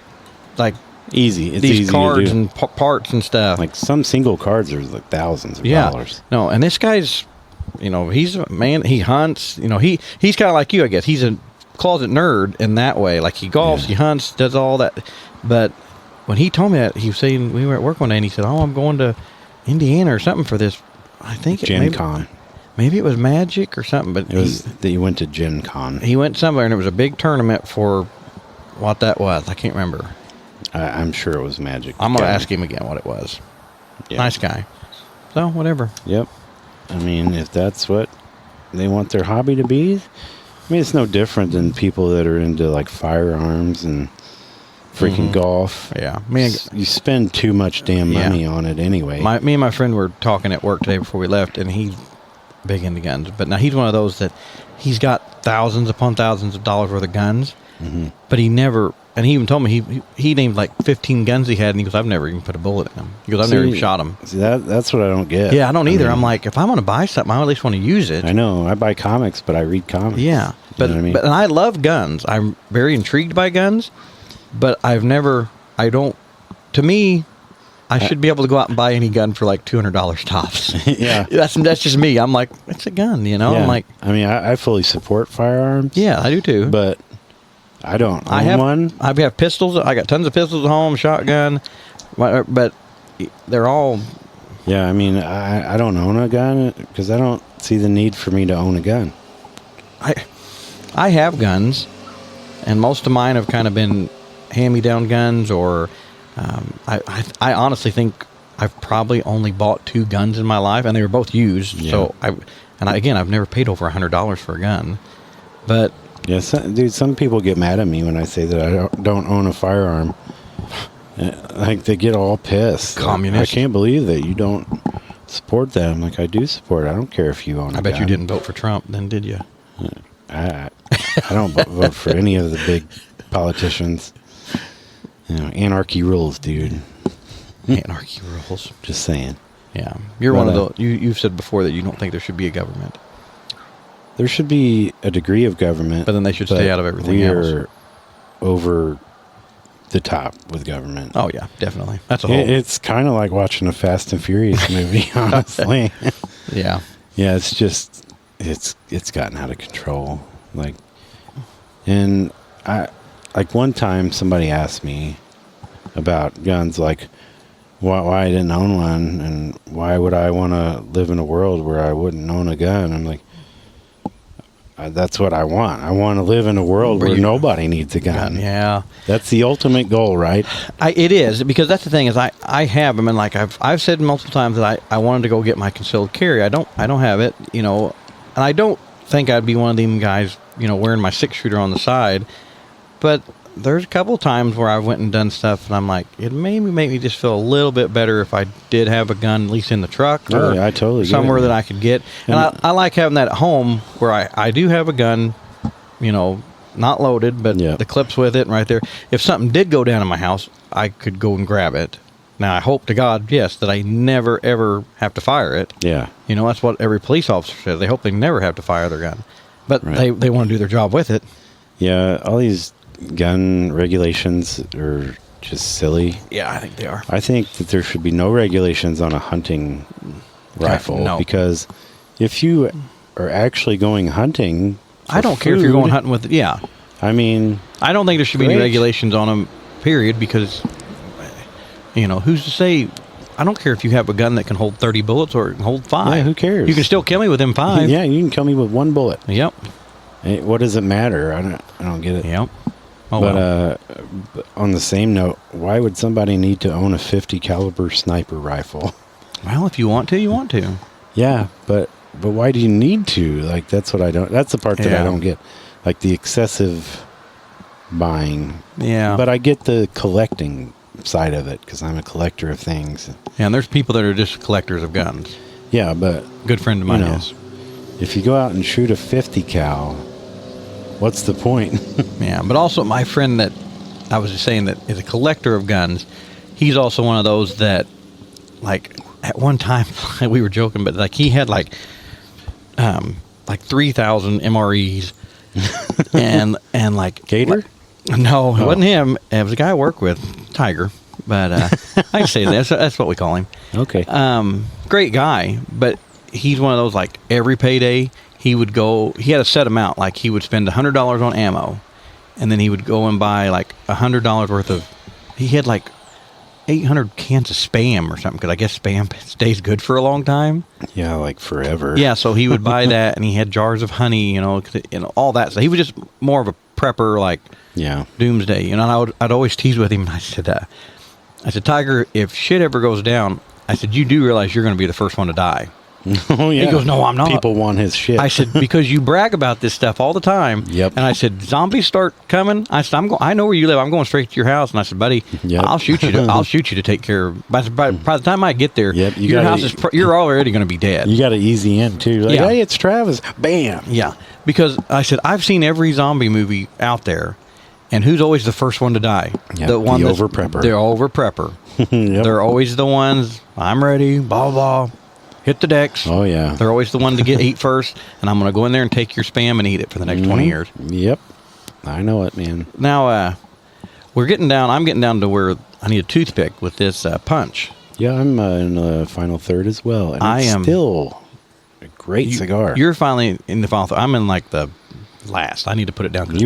like easy. It's these easy cards to do. and parts and stuff. Like some single cards are like thousands of dollars. No, and this guy's, he's a man. He hunts. He's kind of like you, I guess. He's a closet nerd in that way. Like he golfs, he hunts, does all that. But when he told me that, he was saying we were at work one day, and he said, "Oh, I'm going to Indiana or something for this." I think Gen Con. Maybe it was Magic or something. But It was that you went to Gen Con. he went somewhere, and it was a big tournament for what that was. I can't remember. I'm sure it was Magic. I'm gonna ask him again what it was. Yeah. Nice guy. So whatever. Yep. I mean, if that's what they want their hobby to be, I mean, it's no different than people that are into like firearms and freaking golf. Yeah, You spend too much damn money on it anyway. Me and my friend were talking at work today before we left, and he's big into guns. But now he's one of those that he's got thousands upon thousands of dollars worth of guns, but he never. And he even told me he named like 15 guns he had, and he goes, "I've never even put a bullet in them." He goes, "I've never even shot them." See, that's what I don't get. Yeah, I don't either. mean, I'm like, if I want to buy something, I at least want to use it. I know. I buy comics, but I read comics. Yeah, but You know what I mean? but and I love guns. I'm very intrigued by guns, but to me, I should be able to go out and buy any gun for like $200 tops. Yeah. That's just me. I'm like, it's a gun, Yeah. I'm like, I mean, I fully support firearms. yeah, I do too. But I don't own one. I have pistols. I got tons of pistols at home, shotgun, but they're all. Yeah, I mean, I don't own a gun because I don't see the need for me to own a gun. I have guns, and most of mine have kind of been hand-me-down guns, or I honestly think I've probably only bought 2 guns in my life, and they were both used. Yeah. So I've never paid over $100 for a gun, but. Yeah, some people get mad at me when I say that I don't own a firearm. Like, they get all pissed. Communist. I can't believe that you don't support them. Like, I do support it. I don't care if you own a I bet gun. you didn't vote for Trump, then, did you? I don't vote for any of the big politicians. Anarchy rules, dude. Anarchy rules. Just saying. Yeah, you're one of the. You've said before that you don't think there should be a government. There should be a degree of government, But then they should stay out of everything we else. are over the top with government. Oh yeah, definitely. That's a whole. It's kind of like watching a Fast and Furious movie, honestly. Yeah. Yeah, it's just it's gotten out of control. And one time somebody asked me about guns, like why I didn't own one, and why would I want to live in a world where I wouldn't own a gun. I'm like, that's what I want. I want to live in a world where nobody needs a gun. Yeah. That's the ultimate goal, right? It is, because that's the thing is I have them, and like I've said multiple times that I wanted to go get my concealed carry. I don't have it, and I don't think I'd be one of them guys, wearing my 6-shooter on the side. But there's a couple times where I went and done stuff, and I'm like, it made me just feel a little bit better if I did have a gun, at least in the truck, or I totally somewhere get it, that I could get. And I like having that at home where I do have a gun, not loaded, but the clips with it and right there. If something did go down in my house, I could go and grab it. Now, I hope to God, yes, that I never, ever have to fire it. Yeah. That's what every police officer says. They hope they never have to fire their gun. But Right. they want to do their job with it. Yeah, all these gun regulations are just silly. Yeah, I think they are. I think that there should be no regulations on a hunting rifle. No. Because if you are actually going hunting, I don't care if you're going hunting with it. Yeah. I mean, I don't think there should be any Great. regulations on them, period, because, who's to say? I don't care if you have a gun that can hold 30 bullets or it can hold 5. Yeah, who cares? You can still kill me with them 5. yeah, you can kill me with 1 bullet. Yep. What does it matter? I don't get it. Yep. Oh, But well. on the same note, why would somebody need to own a 50 caliber sniper rifle? Well, if you want to, you want to. Yeah, but but why do you need to? Like, that's what I don't. That's the part that I don't get. Like the excessive buying. Yeah. But I get the collecting side of it because I'm a collector of things. Yeah, and there's people that are just collectors of guns. Yeah, but good friend of mine is. If you go out and shoot a 50 cal, what's the point? Yeah, but also my friend that I was just saying that is a collector of guns. He's also one of those that, like, at one time we were joking, but like he had like 3,000 MREs and like Gator. No, it wasn't him. It was a guy I work with, Tiger. But I can say that's what we call him. Okay. Great guy, but he's one of those, like, every payday he would go. He had a set amount, like he would spend $100 on ammo, and then he would go and buy like $100 worth of. He had like 800 cans of Spam or something, because I guess Spam stays good for a long time. Yeah, like forever. Yeah, so he would buy that, and he had jars of honey, all that. So he was just more of a prepper, like, doomsday. And I'd always tease with him. I said, Tiger, if shit ever goes down, I said, you do realize you're going to be the first one to die. Oh, yeah. He goes, no, I'm not. People want his shit. I said, because you brag about this stuff all the time. Yep. And I said, zombies start coming. I said, I know where you live. I'm going straight to your house. And I said, buddy, I'll shoot you to take care of. By the time I get there, you're already going to be dead. You got an easy end too. Like, hey, it's Travis. Bam. Yeah. Because I said, I've seen every zombie movie out there. And who's always the first one to die? Yep, the over prepper. They're over prepper. Yep. They're always the ones. I'm ready. Blah blah. Hit the decks. Oh yeah. They're always the one to eat first, and I'm going to go in there and take your Spam and eat it for the next 20 years. Yep. I know it, man. Now I'm getting down to where I need a toothpick with this punch. Yeah, I'm in the final third as well, and it's still a great cigar. You're finally in the final third. I'm in like the last. I need to put it down because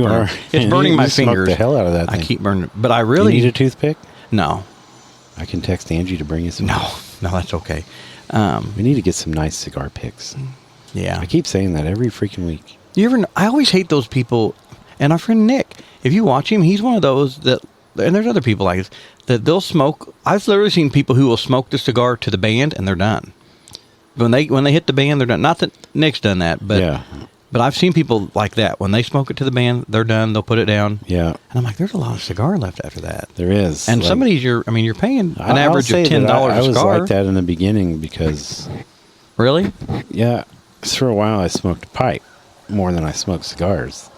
it's You burning my you smoked fingers. the hell out of that thing. I keep burning, but I really You need a toothpick. No, I can text Angie to bring you some. No, that's okay. We need to get some nice cigar picks. Yeah, I keep saying that every freaking week. I always hate those people. And our friend Nick, if you watch him, he's one of those that, and there's other people like this, that they'll smoke. I've literally seen people who will smoke the cigar to the band and they're done. When they hit the band, they're done. Not that Nick's done that, but but I've seen people like that. When they smoke it to the band, they're done. They'll put it down. Yeah. And I'm like, there's a lot of cigar left after that. There is. And some of these, you're paying an average of $10 a cigar. I was like that in the beginning because... Really? Yeah. For a while, I smoked a pipe more than I smoked cigars.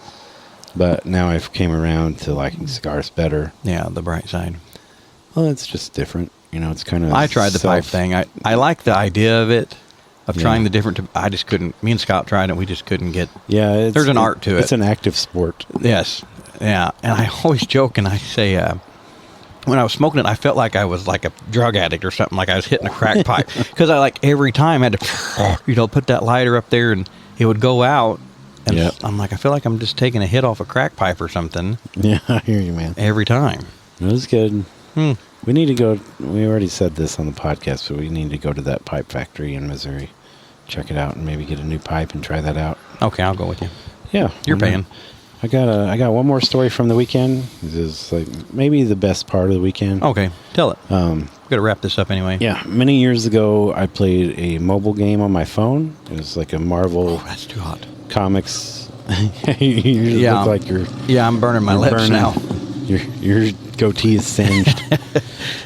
But now I've came around to liking cigars better. Yeah, the bright side. Well, it's just different. It's kind of... I tried the pipe thing. I like the idea of it. Of trying the different... I just couldn't... Me and Scott tried it. We just couldn't get... Yeah. There's an art to it. It's an active sport. Yes. Yeah. And I always joke and I say... when I was smoking it, I felt like I was like a drug addict or something. Like I was hitting a crack pipe. Because I every time had to... put that lighter up there and it would go out. And I'm like, I feel like I'm just taking a hit off a crack pipe or something. Yeah, I hear you, man. Every time. It was good. We need to go... We already said this on the podcast, but we need to go to that pipe factory in Missouri. Check it out and maybe get a new pipe and try that out. Okay, I'll go with you. Yeah. You're paying. I got one more story from the weekend. This is like maybe the best part of the weekend. Okay, tell it. We've got to wrap this up anyway. Yeah, many years ago, I played a mobile game on my phone. It was like a Marvel... Oh, that's too hot. Comics. You look like you're... Yeah, I'm burning my lips now. Your goatee is singed.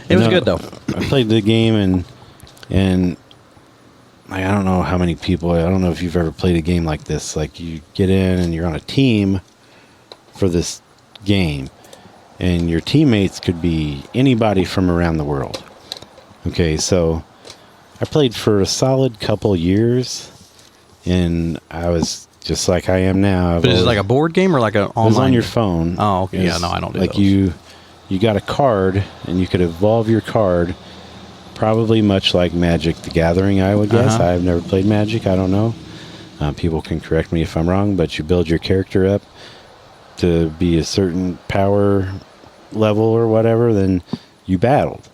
It was good, though. I played the game, and I don't know how many people... I don't know if you've ever played a game like this. Like, you get in, and you're on a team for this game, and your teammates could be anybody from around the world. Okay, so I played for a solid couple years, and I was just like I am now. But is it like a board game or like an online? It was on your phone. Oh, okay. Yeah, no, I don't do like those. You got a card, and you could evolve your card, probably much like Magic the Gathering, I would guess. I've never played Magic. I don't know. People can correct me if I'm wrong, but you build your character up to be a certain power level or whatever, then you battled.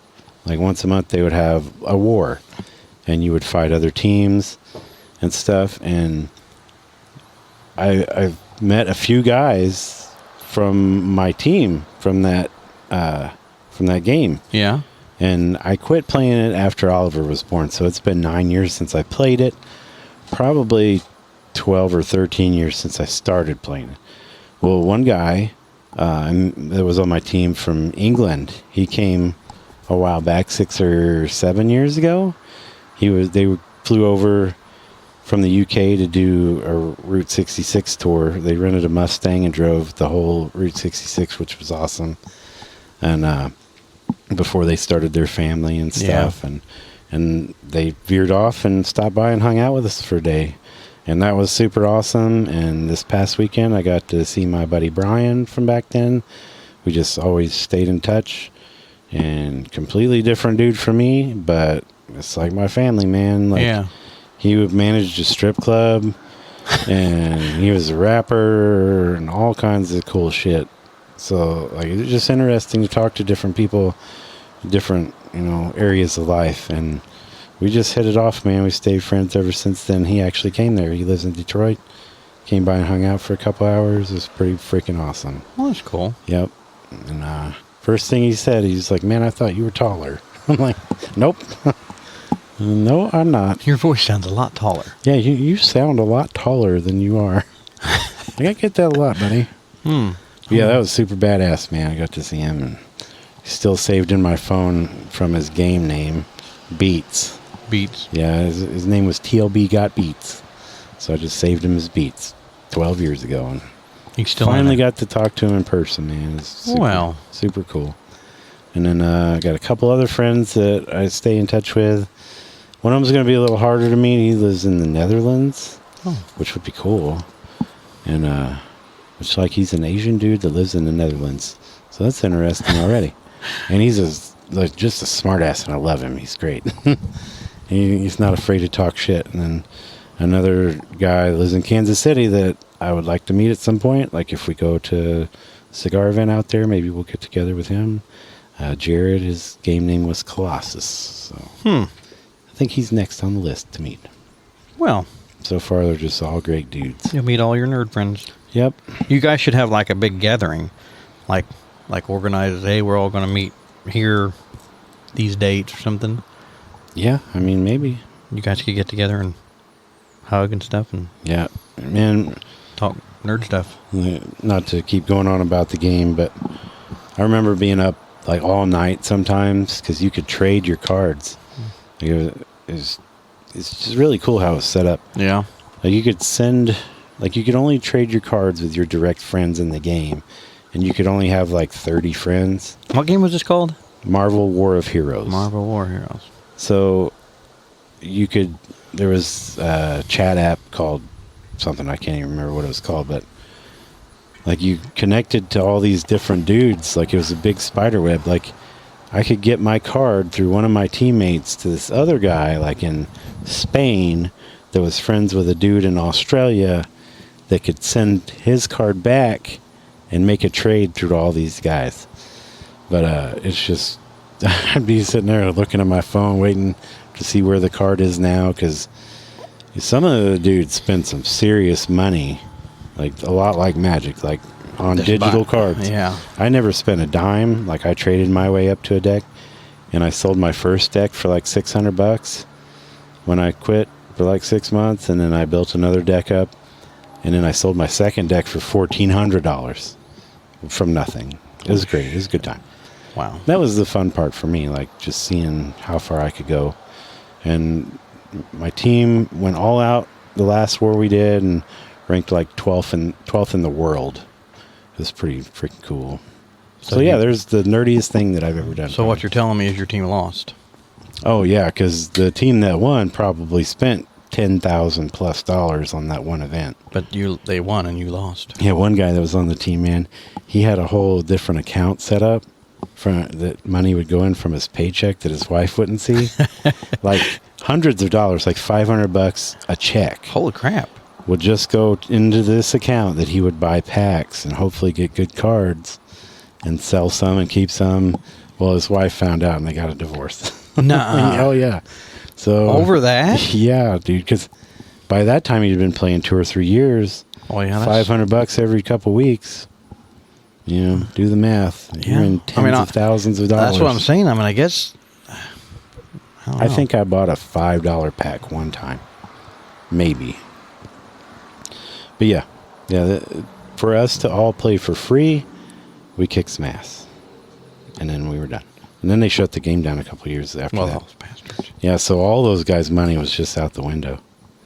Like once a month they would have a war, and you would fight other teams and stuff. And I've met a few guys from my team from that game. Yeah. And I quit playing it after Oliver was born, so it's been 9 years since I played it. probably 12 or 13 years since I started playing it. Well, one guy that was on my team from England, he came a while back, 6 or 7 years ago. They flew over from the UK to do a Route 66 tour. They rented a Mustang and drove the whole Route 66, which was awesome. And before they started their family and stuff, and they veered off and stopped by and hung out with us for a day. And that was super awesome. And this past weekend, I got to see my buddy Brian from back then. We just always stayed in touch. And completely different dude from me, but it's like my family, man. Like, he would manage a strip club, and he was a rapper, and all kinds of cool shit. So, like, it's just interesting to talk to different people, different, areas of life. And we just hit it off, man. We stayed friends ever since then. He actually came there. He lives in Detroit. Came by and hung out for a couple hours. It was pretty freaking awesome. Well, that's cool. Yep. And first thing he said, he's like, "Man, I thought you were taller." I'm like, "Nope." "No, I'm not." Your voice sounds a lot taller. Yeah, you sound a lot taller than you are. I get that a lot, buddy. Yeah, that was super badass, man. I got to see him, and he's still saved in my phone from his game name, Beats. Beats. Yeah, his name was TLB Got Beats. So I just saved him as Beats 12 years ago. And he's still finally got to talk to him in person, man. It's super cool. And then I got a couple other friends that I stay in touch with. One of them's going to be a little harder to meet. He lives in the Netherlands, which would be cool. And it's like he's an Asian dude that lives in the Netherlands. So that's interesting already. And he's just a smart ass, and I love him. He's great. He's not afraid to talk shit. And then another guy lives in Kansas City that I would like to meet at some point. Like if we go to a cigar event out there, maybe we'll get together with him. Jared, his game name was Colossus. So I think he's next on the list to meet. Well, so far they're just all great dudes. You'll meet all your nerd friends. Yep. You guys should have like a big gathering, like organize. Hey, we're all going to meet here these dates or something. Yeah, I mean, maybe you guys could get together and hug and stuff, and man, talk nerd stuff. Not to keep going on about the game, but I remember being up like all night sometimes because you could trade your cards. It's just really cool how it's set up. Yeah, like you could only trade your cards with your direct friends in the game, and you could only have like 30 friends. What game was this called? Marvel War of Heroes. Marvel War Heroes. So there was a chat app called something, I can't even remember what it was called, but like you connected to all these different dudes, like it was a big spider web. Like I could get my card through one of my teammates to this other guy like in Spain that was friends with a dude in Australia that could send his card back and make a trade through all these guys. But it's just I'd be sitting there looking at my phone waiting to see where the card is now, because some of the dudes spend some serious money, like a lot like Magic, like on digital cards. Yeah. I never spent a dime. Like I traded my way up to a deck, and I sold my first deck for like $600 when I quit for like 6 months, and then I built another deck up, and then I sold my second deck for $1,400 from nothing. It was great. It was a good time. Wow. That was the fun part for me, like just seeing how far I could go. And my team went all out the last war we did and ranked like 12th in the world. It was pretty freaking cool. So yeah, there's the nerdiest thing that I've ever done. So what you're telling me is your team lost? Oh yeah, because the team that won probably spent $10,000+ on that one event. But they won and you lost. Yeah, one guy that was on the team, man, he had a whole different account set up that money would go in from his paycheck that his wife wouldn't see. Like hundreds of dollars, like $500 a check. Holy crap. Would just go into this account that he would buy packs and hopefully get good cards and sell some and keep some. Well, his wife found out and they got a divorce. Nuh-uh. Oh yeah. So over that? Yeah, dude, because by that time he'd been playing 2 or 3 years. Oh yeah, $500 every couple weeks. You know, do the math. Yeah. You're in tens of thousands of dollars. That's what I'm saying. I mean, I guess. I think I bought a $5 pack one time. maybe. But yeah, for us to all play for free, we kicked some ass, and then we were done. And then they shut the game down a couple years after that. Those bastards. Yeah, so all those guys' money was just out the window.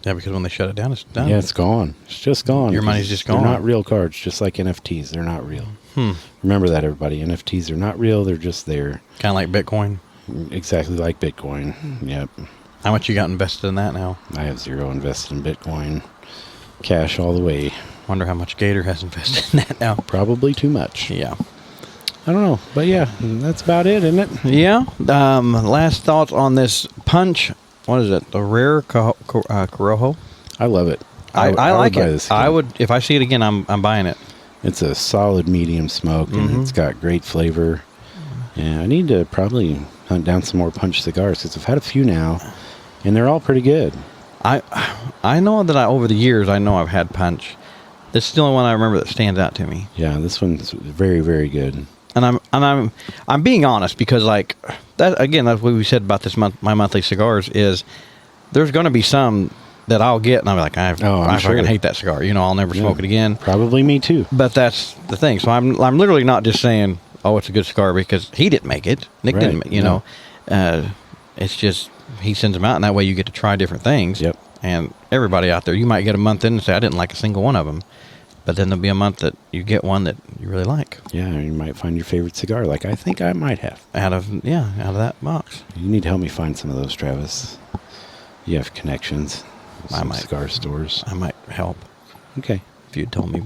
Yeah, because when they shut it down, it's done. Yeah, it's gone. It's just gone. Your money's just gone. They're not real cards, just like NFTs. They're not real. Remember that, everybody. NFTs are not real. They're just there. Kind of like Bitcoin. Exactly like Bitcoin. Yep. How much you got invested in that now? I have 0 invested in Bitcoin. Cash all the way. Wonder how much Gator has invested in that now. Probably too much. Yeah. I don't know. But yeah, that's about it, isn't it? Yeah. Last thoughts on this Punch. What is it? The Rare Corojo? I love it. I like buy it. this I again. would, if I see it again, I'm buying it. It's a solid medium smoke, and it's got great flavor. Yeah, I need to probably hunt down some more Punch cigars, because I've had a few now, and they're all pretty good. I know that over the years, I know I've had Punch. This is the only one I remember that stands out to me. Yeah, this one's very, very good. And I'm being honest, because like that again, that's what we said about this month. My Monthly Cigars is there's going to be some that I'll get, and I'm like, I fucking hate that cigar. You know, I'll never smoke it again. Probably me too. But that's the thing. So I'm literally not just saying, oh, it's a good cigar because he didn't make it. Nick didn't. You know, it's just he sends them out, and that way you get to try different things. Yep. And everybody out there, you might get a month in and say, I didn't like a single one of them. But then there'll be a month that you get one that you really like. Yeah, you might find your favorite cigar, like I think I might have. Out of that box. You need to help me find some of those, Travis. You have connections. Some cigar stores. I might help. Okay. If you'd told me,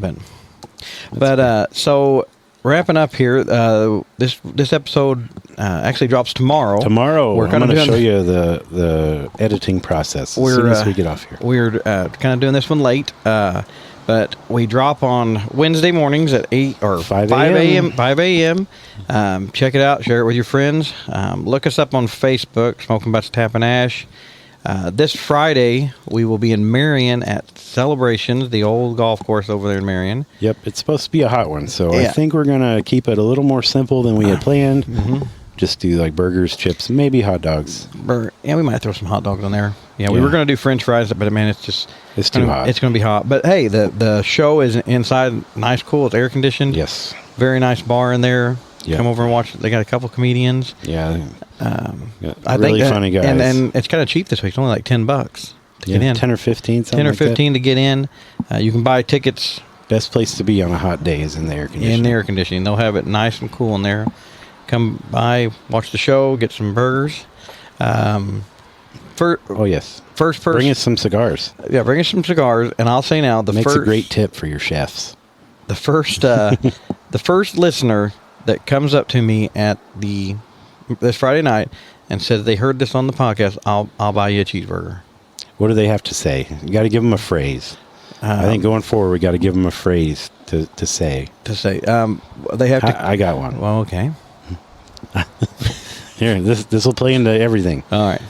but so wrapping up here, this episode actually drops tomorrow. We're going to show you the editing process as soon as we get off here. We're kind of doing this one late, but we drop on Wednesday mornings at 8 or 5 a.m. 5 a.m. Check it out. Share it with your friends. Look us up on Facebook, Smoking Butts Tapping Ash. This Friday, we will be in Marion at Celebrations, the old golf course over there in Marion. Yep, it's supposed to be a hot one, so I think we're going to keep it a little more simple than we had planned. Just do like burgers, chips, maybe hot dogs. Yeah, we might throw some hot dogs on there. Yeah, we were going to do French fries, but man, it's too hot. It's going to be hot. But hey, the show is inside, nice, cool. It's air conditioned. Yes. Very nice bar in there. Yep. Come over and watch. They got a couple comedians. Yeah. Really funny guys. And it's kind of cheap this week. It's only like $10 to get in. 10 or 15, something 10 or like 15 to get in. You can buy tickets. Best place to be on a hot day is in the air conditioning. In the air conditioning. They'll have it nice and cool in there. Come by, watch the show, get some burgers. Yes. First person. Bring us some cigars. Yeah, bring us some cigars. And I'll say now, Makes a great tip for your chefs. The first listener that comes up to me at this Friday night and says they heard this on the podcast, I'll buy you a cheeseburger. What do they have to say? You got to give them a phrase. I think going forward, we got to give them a phrase to say. They have to. I got one. Well, okay. Here, this will play into everything. All right.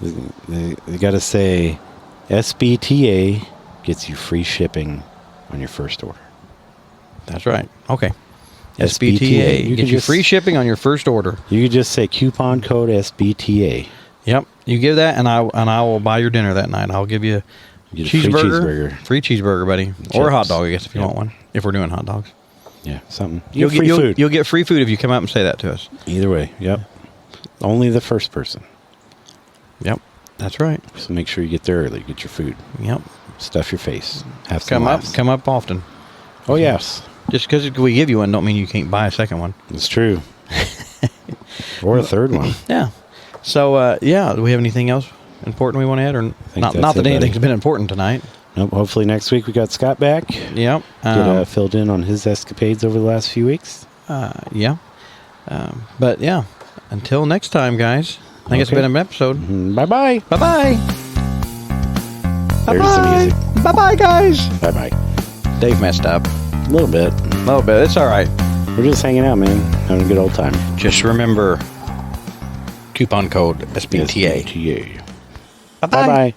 You got to say, SBTA gets you free shipping on your first order. That's right. Okay. SBTA gets you free shipping on your first order. You could just say coupon code SBTA. Yep. You give that, and I will buy your dinner that night. I'll give you cheeseburger. Free cheeseburger, buddy. Or a hot dog, I guess, if you want one. If we're doing hot dogs. Yeah, something. You'll get free food. You'll get free food if you come out and say that to us. Either way, yep. Only the first person. Yep, that's right. So make sure you get there early. Get your food. Yep. Stuff your face. Have some laughs. Come up often. Oh, yes. Just because we give you one don't mean you can't buy a second one. It's true. Or a third one. Yeah. So, do we have anything else important we want to add? Or not that anything's been important tonight. Nope. Hopefully next week we got Scott back. Yep. Get filled in on his escapades over the last few weeks. Yeah. But, yeah. Until next time, guys. I think it's been an episode. Bye-bye. Bye-bye. There's some music. Bye-bye, guys. Bye-bye. Dave messed up. A little bit. It's all right. We're just hanging out, man. Having a good old time. Just remember, coupon code SBTA. SBTA. Bye-bye. Bye-bye.